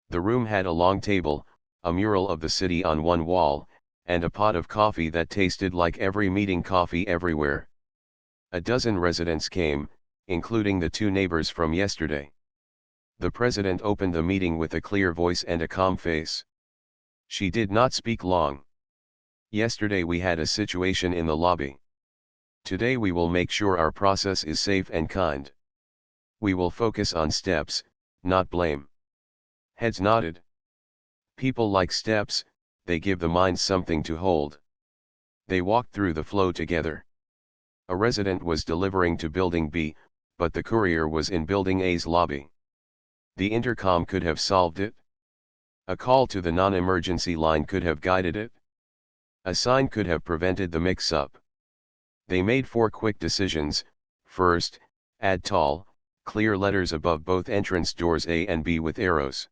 The room had a long table, a mural of the city on one wall, and a pot of coffee that tasted like every meeting coffee everywhere. A dozen residents came, including the 2 neighbors from yesterday. The president opened the meeting with a clear voice and a calm face. She did not speak long. "Yesterday we had a situation in the lobby. Today we will make sure our process is safe and kind. We will focus on steps, not blame." Heads nodded. People like steps, they give the mind something to hold. They walked through the flow together. A resident was delivering to Building B, but the courier was in Building A's lobby. The intercom could have solved it. A call to the non-emergency line could have guided it. A sign could have prevented the mix-up. They made 4 quick decisions. First, add tall, clear letters above both entrance doors A and B with arrows.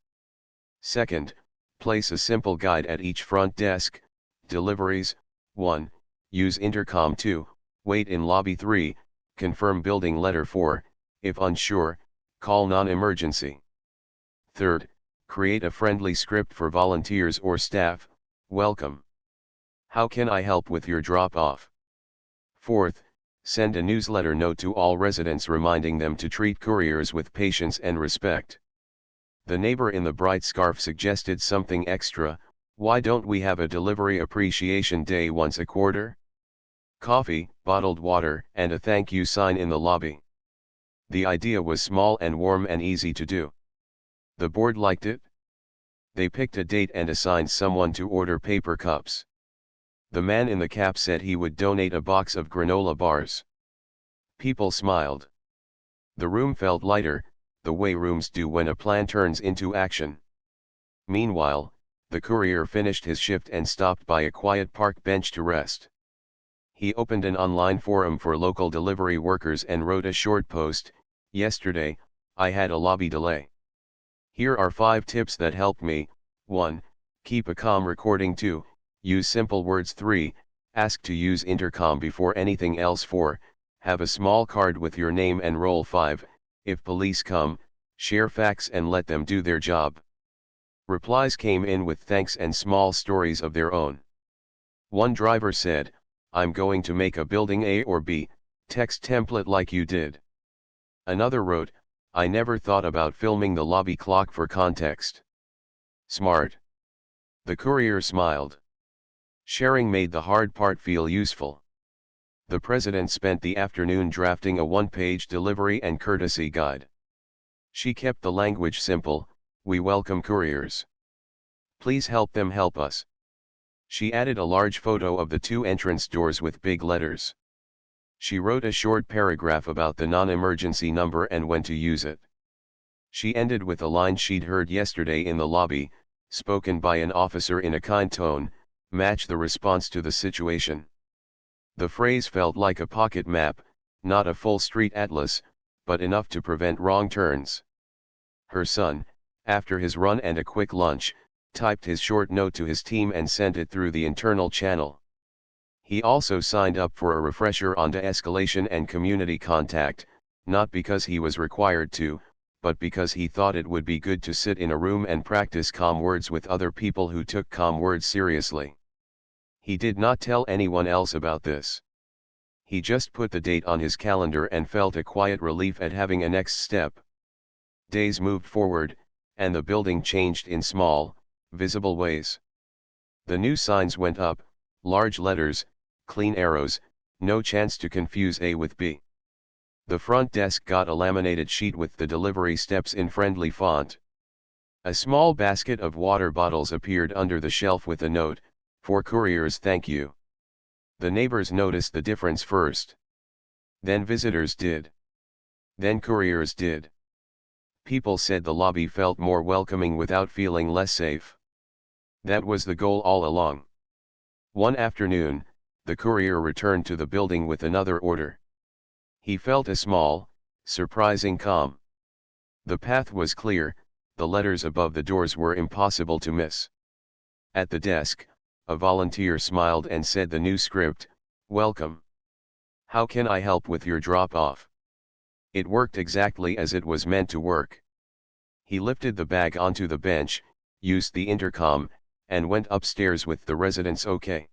Second, place a simple guide at each front desk: deliveries, 1, use intercom; 2, wait in lobby; 3, confirm building letter; 4, if unsure, call non-emergency. Third, create a friendly script for volunteers or staff: welcome. How can I help with your drop-off? Fourth, send a newsletter note to all residents reminding them to treat couriers with patience and respect. The neighbor in the bright scarf suggested something extra: "Why don't we have a delivery appreciation day once a quarter? Coffee, bottled water, and a thank you sign in the lobby." The idea was small and warm and easy to do. The board liked it. They picked a date and assigned someone to order paper cups. The man in the cap said he would donate a box of granola bars. People smiled. The room felt lighter, the way rooms do when a plan turns into action. Meanwhile, the courier finished his shift and stopped by a quiet park bench to rest. He opened an online forum for local delivery workers and wrote a short post: "Yesterday, I had a lobby delay. Here are 5 tips that helped me. 1. Keep a calm recording. 2. Use simple words. 3. Ask to use intercom before anything else. 4. Have a small card with your name and role. 5. If police come, share facts and let them do their job." Replies came in with thanks and small stories of their own. One driver said, "I'm going to make a building A or B text template like you did." Another wrote, "I never thought about filming the lobby clock for context." Smart. The courier smiled. Sharing made the hard part feel useful. The president spent the afternoon drafting a 1-page delivery and courtesy guide. She kept the language simple: "We welcome couriers. Please help them help us." She added a large photo of the 2 entrance doors with big letters. She wrote a short paragraph about the non-emergency number and when to use it. She ended with a line she'd heard yesterday in the lobby, spoken by an officer in a kind tone: "Match the response to the situation." The phrase felt like a pocket map, not a full street atlas, but enough to prevent wrong turns. Her son, after his run and a quick lunch, typed his short note to his team and sent it through the internal channel. He also signed up for a refresher on de-escalation and community contact, not because he was required to, but because he thought it would be good to sit in a room and practice calm words with other people who took calm words seriously. He did not tell anyone else about this. He just put the date on his calendar and felt a quiet relief at having a next step. Days moved forward, and the building changed in small, visible ways. The new signs went up, large letters, clean arrows, no chance to confuse A with B. The front desk got a laminated sheet with the delivery steps in friendly font. A small basket of water bottles appeared under the shelf with a note, "For couriers, thank you." The neighbors noticed the difference first. Then visitors did. Then couriers did. People said the lobby felt more welcoming without feeling less safe. That was the goal all along. One afternoon, the courier returned to the building with another order. He felt a small, surprising calm. The path was clear, the letters above the doors were impossible to miss. At the desk, a volunteer smiled and said the new script, "Welcome. How can I help with your drop-off?" It worked exactly as it was meant to work. He lifted the bag onto the bench, used the intercom, and went upstairs with the residents okay.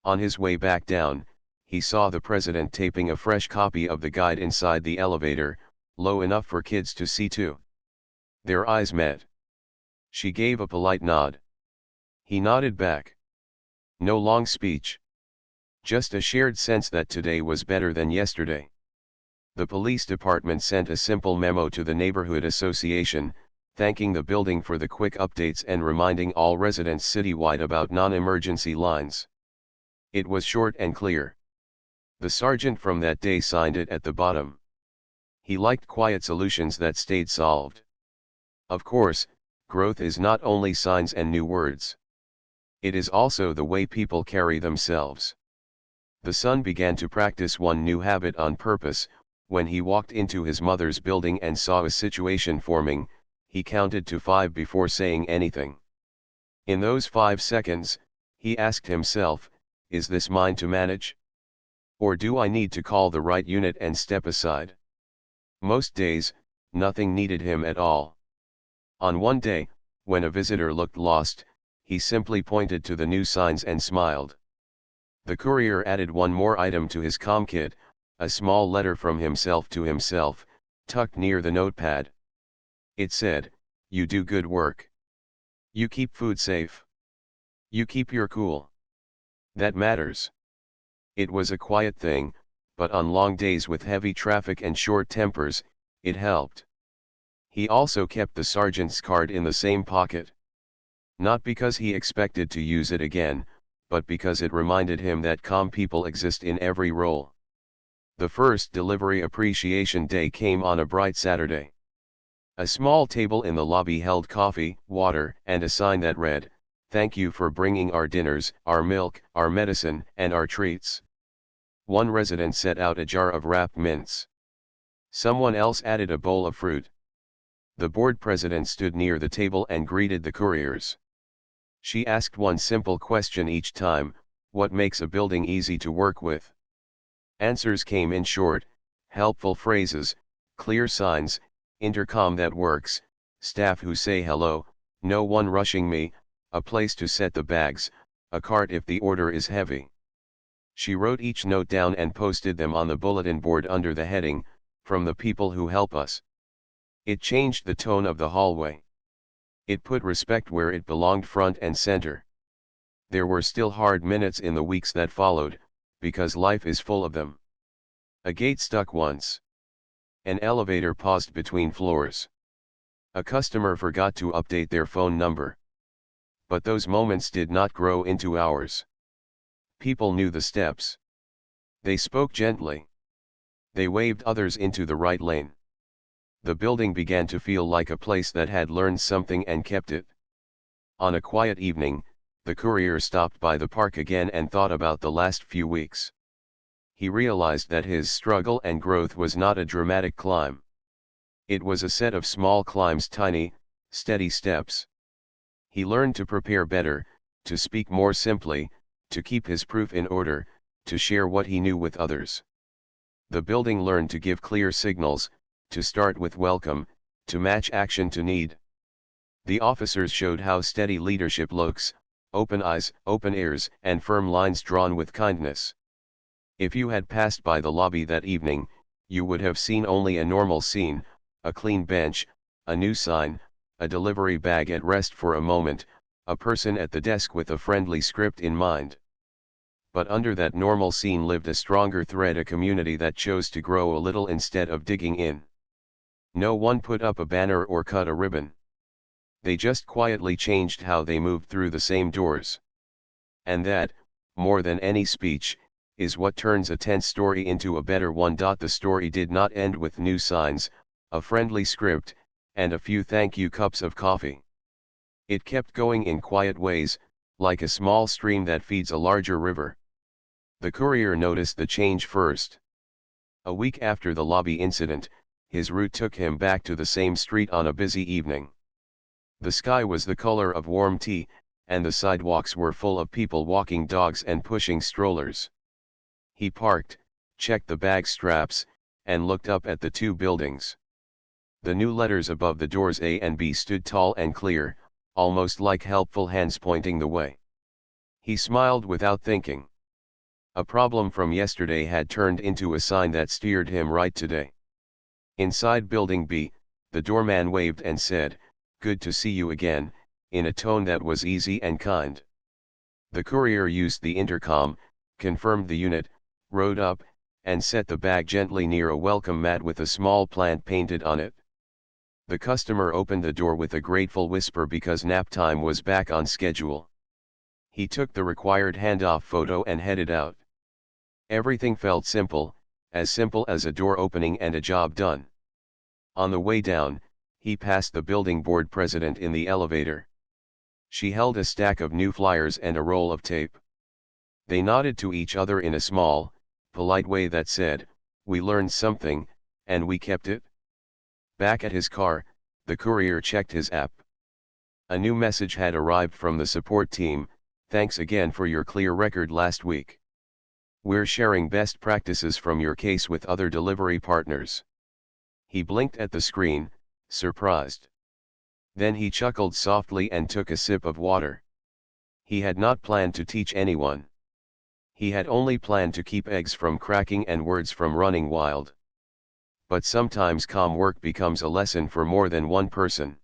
On his way back down, he saw the president taping a fresh copy of the guide inside the elevator, low enough for kids to see too. Their eyes met. She gave a polite nod. He nodded back. No long speech. Just a shared sense that today was better than yesterday. The police department sent a simple memo to the neighborhood association, thanking the building for the quick updates and reminding all residents citywide about non-emergency lines. It was short and clear. The sergeant from that day signed it at the bottom. He liked quiet solutions that stayed solved. Of course, growth is not only signs and new words. It is also the way people carry themselves. The son began to practice one new habit on purpose. When he walked into his mother's building and saw a situation forming, he counted to 5 before saying anything. In those 5 seconds, he asked himself, is this mine to manage? Or do I need to call the right unit and step aside? Most days, nothing needed him at all. On one day, when a visitor looked lost, he simply pointed to the new signs and smiled. The courier added one more item to his comm kit, a small letter from himself to himself, tucked near the notepad. It said, "You do good work. You keep food safe. You keep your cool. That matters." It was a quiet thing, but on long days with heavy traffic and short tempers, it helped. He also kept the sergeant's card in the same pocket. Not because he expected to use it again, but because it reminded him that calm people exist in every role. The first delivery appreciation day came on a bright Saturday. A small table in the lobby held coffee, water, and a sign that read, "Thank you for bringing our dinners, our milk, our medicine, and our treats." One resident set out a jar of wrapped mints. Someone else added a bowl of fruit. The board president stood near the table and greeted the couriers. She asked one simple question each time, what makes a building easy to work with? Answers came in short, helpful phrases, clear signs, intercom that works, staff who say hello, no one rushing me, a place to set the bags, a cart if the order is heavy. She wrote each note down and posted them on the bulletin board under the heading, "From the people who help us." It changed the tone of the hallway. It put respect where it belonged front and center. There were still hard minutes in the weeks that followed, because life is full of them. A gate stuck once. An elevator paused between floors. A customer forgot to update their phone number. But those moments did not grow into hours. People knew the steps. They spoke gently. They waved others into the right lane. The building began to feel like a place that had learned something and kept it. On a quiet evening, the courier stopped by the park again and thought about the last few weeks. He realized that his struggle and growth was not a dramatic climb. It was a set of small climbs, tiny, steady steps. He learned to prepare better, to speak more simply, to keep his proof in order, to share what he knew with others. The building learned to give clear signals, to start with welcome, to match action to need. The officers showed how steady leadership looks: open eyes, open ears, and firm lines drawn with kindness. If you had passed by the lobby that evening, you would have seen only a normal scene: a clean bench, a new sign, a delivery bag at rest for a moment, a person at the desk with a friendly script in mind. But under that normal scene lived a stronger thread, a community that chose to grow a little instead of digging in. No one put up a banner or cut a ribbon. They just quietly changed how they moved through the same doors. And that, more than any speech, is what turns a tense story into a better one. The story did not end with new signs, a friendly script, and a few thank you cups of coffee. It kept going in quiet ways, like a small stream that feeds a larger river. The courier noticed the change first. A week after the lobby incident, his route took him back to the same street on a busy evening. The sky was the color of warm tea, and the sidewalks were full of people walking dogs and pushing strollers. He parked, checked the bag straps, and looked up at the two buildings. The new letters above the doors A and B stood tall and clear, almost like helpful hands pointing the way. He smiled without thinking. A problem from yesterday had turned into a sign that steered him right today. Inside Building B, the doorman waved and said, "Good to see you again," in a tone that was easy and kind. The courier used the intercom, confirmed the unit, rode up, and set the bag gently near a welcome mat with a small plant painted on it. The customer opened the door with a grateful whisper because nap time was back on schedule. He took the required handoff photo and headed out. Everything felt simple as a door opening and a job done. On the way down, he passed the building board president in the elevator. She held a stack of new flyers and a roll of tape. They nodded to each other in a small, polite way that said, "We learned something, and we kept it." Back at his car, the courier checked his app. A new message had arrived from the support team: "Thanks again for your clear record last week. We're sharing best practices from your case with other delivery partners." He blinked at the screen, surprised. Then he chuckled softly and took a sip of water. He had not planned to teach anyone. He had only planned to keep eggs from cracking and words from running wild. But sometimes calm work becomes a lesson for more than one person.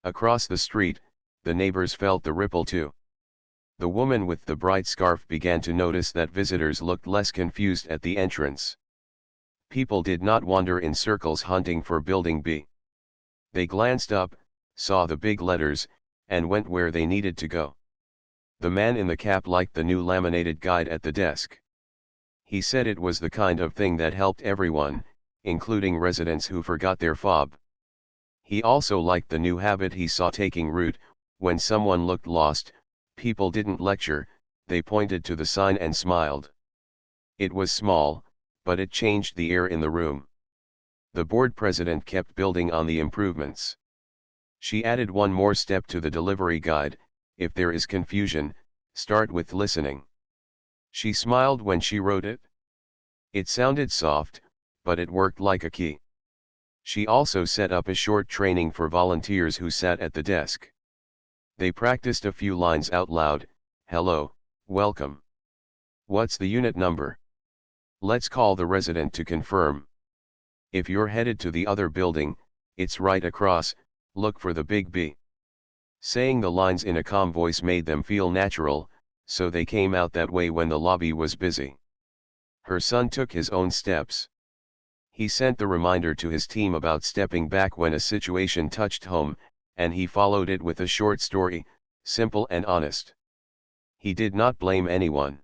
Across the street, the neighbors felt the ripple too. The woman with the bright scarf began to notice that visitors looked less confused at the entrance. People did not wander in circles hunting for Building B. They glanced up, saw the big letters, and went where they needed to go. The man in the cap liked the new laminated guide at the desk. He said it was the kind of thing that helped everyone, including residents who forgot their fob. He also liked the new habit he saw taking root: when someone looked lost, people didn't lecture, they pointed to the sign and smiled. It was small, but it changed the air in the room. The board president kept building on the improvements. She added one more step to the delivery guide: if there is confusion, start with listening. She smiled when she wrote it. It sounded soft, but it worked like a key. She also set up a short training for volunteers who sat at the desk. They practiced a few lines out loud: "Hello, welcome. What's the unit number? Let's call the resident to confirm. If you're headed to the other building, it's right across, look for the big B." Saying the lines in a calm voice made them feel natural, so they came out that way when the lobby was busy. Her son took his own steps. He sent the reminder to his team about stepping back when a situation touched home, and he followed it with a short story, simple and honest. He did not blame anyone.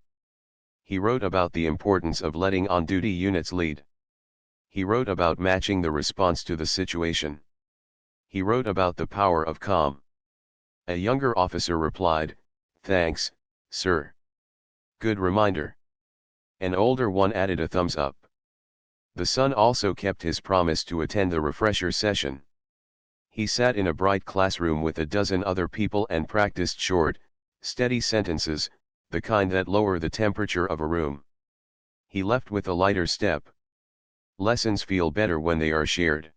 He wrote about the importance of letting on-duty units lead. He wrote about matching the response to the situation. He wrote about the power of calm. A younger officer replied, "Thanks, sir. Good reminder." An older one added a thumbs up. The son also kept his promise to attend the refresher session. He sat in a bright classroom with a dozen other people and practiced short, steady sentences, the kind that lower the temperature of a room. He left with a lighter step. Lessons feel better when they are shared.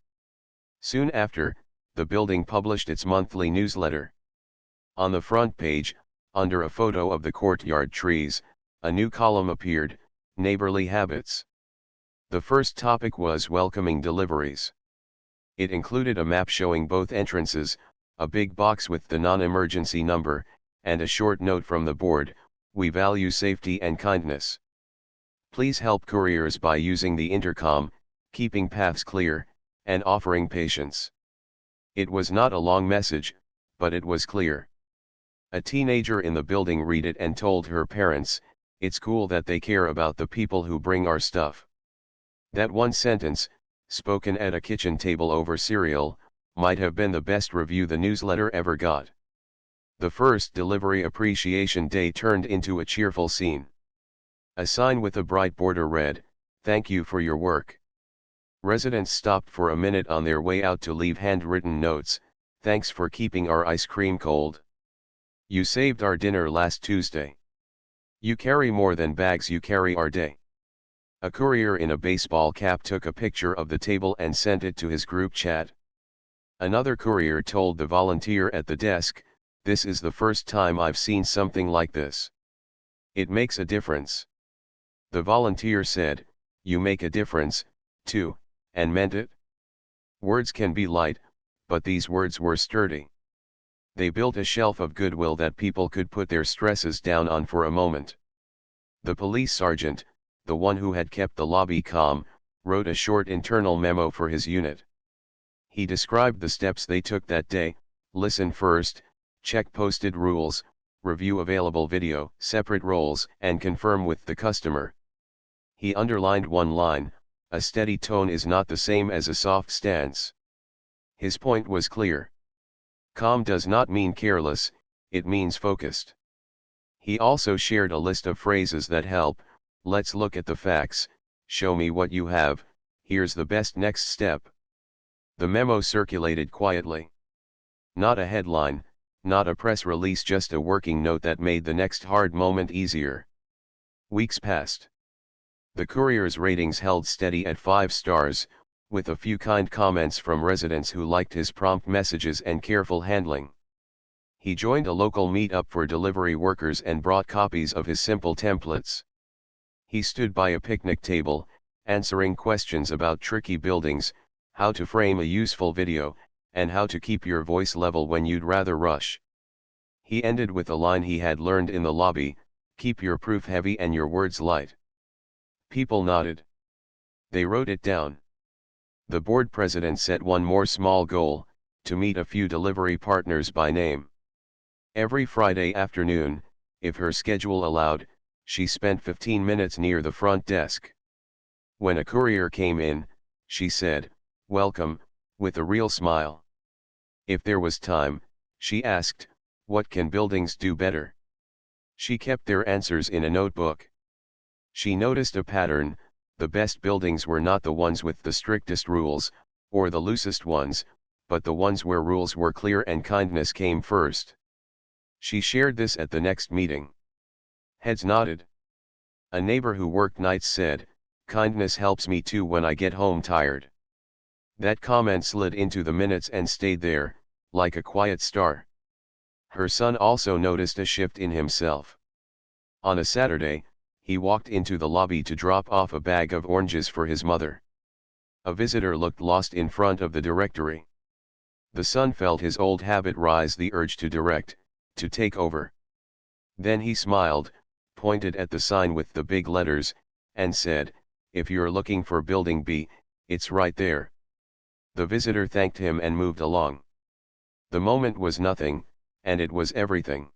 Soon after, the building published its monthly newsletter. On the front page, under a photo of the courtyard trees, a new column appeared, Neighborly Habits. The first topic was welcoming deliveries. It included a map showing both entrances, a big box with the non-emergency number, and a short note from the board, "We value safety and kindness. Please help couriers by using the intercom, keeping paths clear, and offering patience." It was not a long message, but it was clear. A teenager in the building read it and told her parents, "It's cool that they care about the people who bring our stuff." That one sentence, spoken at a kitchen table over cereal, might have been the best review the newsletter ever got. The first Delivery Appreciation Day turned into a cheerful scene. A sign with a bright border read, "Thank you for your work." Residents stopped for a minute on their way out to leave handwritten notes, "Thanks for keeping our ice cream cold. You saved our dinner last Tuesday. You carry more than bags you carry our day." A courier in a baseball cap took a picture of the table and sent it to his group chat. Another courier told the volunteer at the desk, "This is the first time I've seen something like this. It makes a difference." The volunteer said, "You make a difference, too," and meant it. Words can be light, but these words were sturdy. They built a shelf of goodwill that people could put their stresses down on for a moment. The police sergeant, the one who had kept the lobby calm, wrote a short internal memo for his unit. He described the steps they took that day: listen first, check posted rules, review available video, separate roles, and confirm with the customer. He underlined one line, "A steady tone is not the same as a soft stance." His point was clear. Calm does not mean careless, it means focused. He also shared a list of phrases that help: "Let's look at the facts, show me what you have, here's the best next step." The memo circulated quietly. Not a headline, not a press release, just a working note that made the next hard moment easier. Weeks passed. The courier's ratings held steady at 5 stars, with a few kind comments from residents who liked his prompt messages and careful handling. He joined a local meetup for delivery workers and brought copies of his simple templates. He stood by a picnic table, answering questions about tricky buildings, how to frame a useful video, and how to keep your voice level when you'd rather rush. He ended with a line he had learned in the lobby, "Keep your proof heavy and your words light." People nodded. They wrote it down. The board president set one more small goal: to meet a few delivery partners by name. Every Friday afternoon, if her schedule allowed, she spent 15 minutes near the front desk. When a courier came in, she said, "Welcome," with a real smile. If there was time, she asked, "What can buildings do better?" She kept their answers in a notebook. She noticed a pattern: the best buildings were not the ones with the strictest rules, or the loosest ones, but the ones where rules were clear and kindness came first. She shared this at the next meeting. Heads nodded. A neighbor who worked nights said, "Kindness helps me too when I get home tired." That comment slid into the minutes and stayed there, like a quiet star. Her son also noticed a shift in himself. On a Saturday, he walked into the lobby to drop off a bag of oranges for his mother. A visitor looked lost in front of the directory. The son felt his old habit rise, the urge to direct, to take over. Then he smiled, pointed at the sign with the big letters, and said, "If you're looking for Building B, it's right there." The visitor thanked him and moved along. The moment was nothing, and it was everything.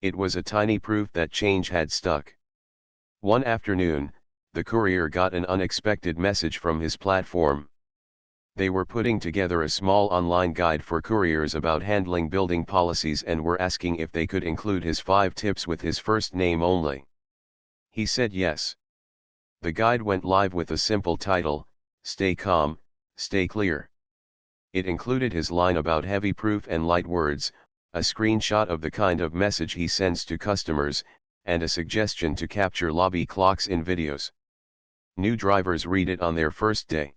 It was a tiny proof that change had stuck. One afternoon, the courier got an unexpected message from his platform. They were putting together a small online guide for couriers about handling building policies and were asking if they could include his 5 tips with his first name only. He said yes. The guide went live with a simple title: "Stay calm, stay clear." It included his line about heavy proof and light words, a screenshot of the kind of message he sends to customers, and a suggestion to capture lobby clocks in videos. New drivers read it on their first day.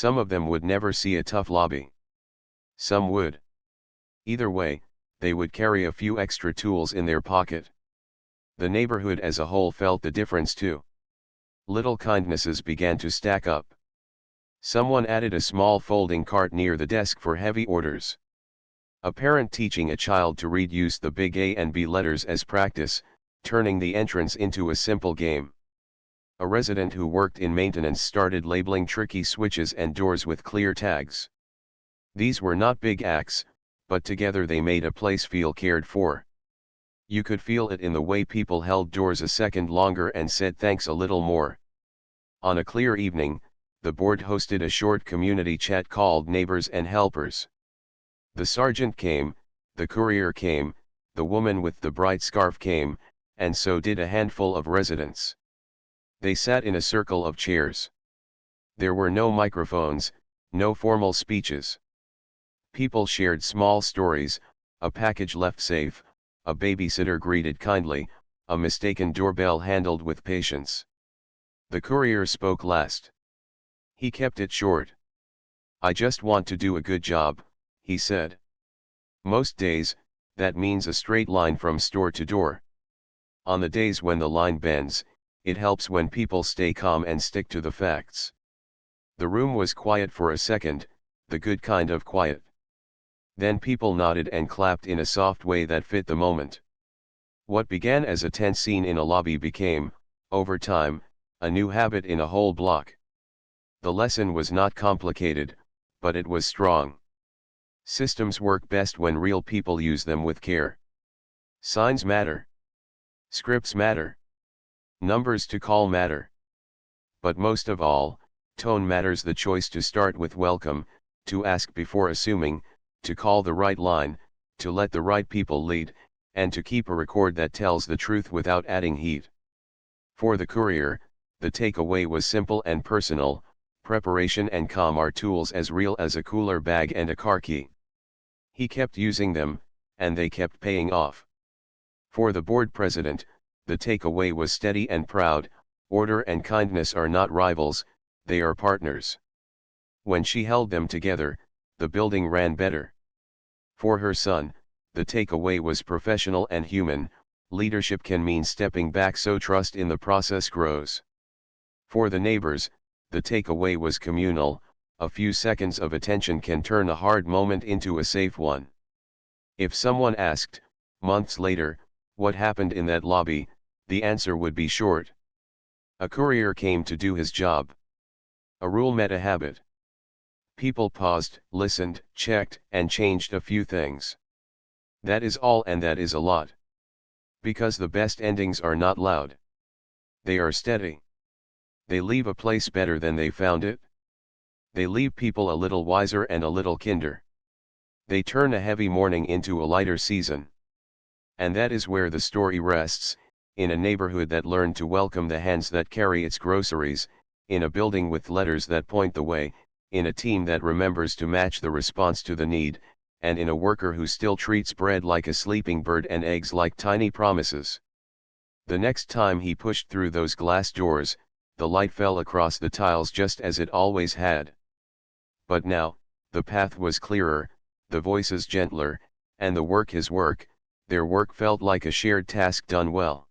Some of them would never see a tough lobby. Some would. Either way, they would carry a few extra tools in their pocket. The neighborhood as a whole felt the difference too. Little kindnesses began to stack up. Someone added a small folding cart near the desk for heavy orders. A parent teaching a child to read used the big A and B letters as practice, turning the entrance into a simple game. A resident who worked in maintenance started labeling tricky switches and doors with clear tags. These were not big acts, but together they made a place feel cared for. You could feel it in the way people held doors a second longer and said thanks a little more. On a clear evening, the board hosted a short community chat called Neighbors and Helpers. The sergeant came, the courier came, the woman with the bright scarf came, and so did a handful of residents. They sat in a circle of chairs. There were no microphones, no formal speeches. People shared small stories, a package left safe, a babysitter greeted kindly, a mistaken doorbell handled with patience. The courier spoke last. He kept it short. "I just want to do a good job," he said. Most days, that means a straight line from store to door. On the days when the line bends, it helps when people stay calm and stick to the facts. The room was quiet for a second, the good kind of quiet. Then people nodded and clapped in a soft way that fit the moment. What began as a tense scene in a lobby became, over time, a new habit in a whole block. The lesson was not complicated, but it was strong. Systems work best when real people use them with care. Signs matter. Scripts matter. Numbers to call matter. But most of all, tone matters. The choice to start with welcome, to ask before assuming, to call the right line, to let the right people lead, and to keep a record that tells the truth without adding heat. For the courier, the takeaway was simple and personal: preparation and calm are tools as real as a cooler bag and a car key. He kept using them, and they kept paying off. For the board president, the takeaway was steady and proud: order and kindness are not rivals, they are partners. When she held them together, the building ran better. For her son, the takeaway was professional and human: leadership can mean stepping back so trust in the process grows. For the neighbors, the takeaway was communal: a few seconds of attention can turn a hard moment into a safe one. If someone asked, months later, what happened in that lobby, the answer would be short. A courier came to do his job. A rule met a habit. People paused, listened, checked, and changed a few things. That is all, and that is a lot. Because the best endings are not loud. They are steady. They leave a place better than they found it. They leave people a little wiser and a little kinder. They turn a heavy morning into a lighter season. And that is where the story rests: in a neighborhood that learned to welcome the hands that carry its groceries, in a building with letters that point the way, in a team that remembers to match the response to the need, and in a worker who still treats bread like a sleeping bird and eggs like tiny promises. The next time he pushed through those glass doors, the light fell across the tiles just as it always had. But now, the path was clearer, the voices gentler, and the work, his work, their work, felt like a shared task done well.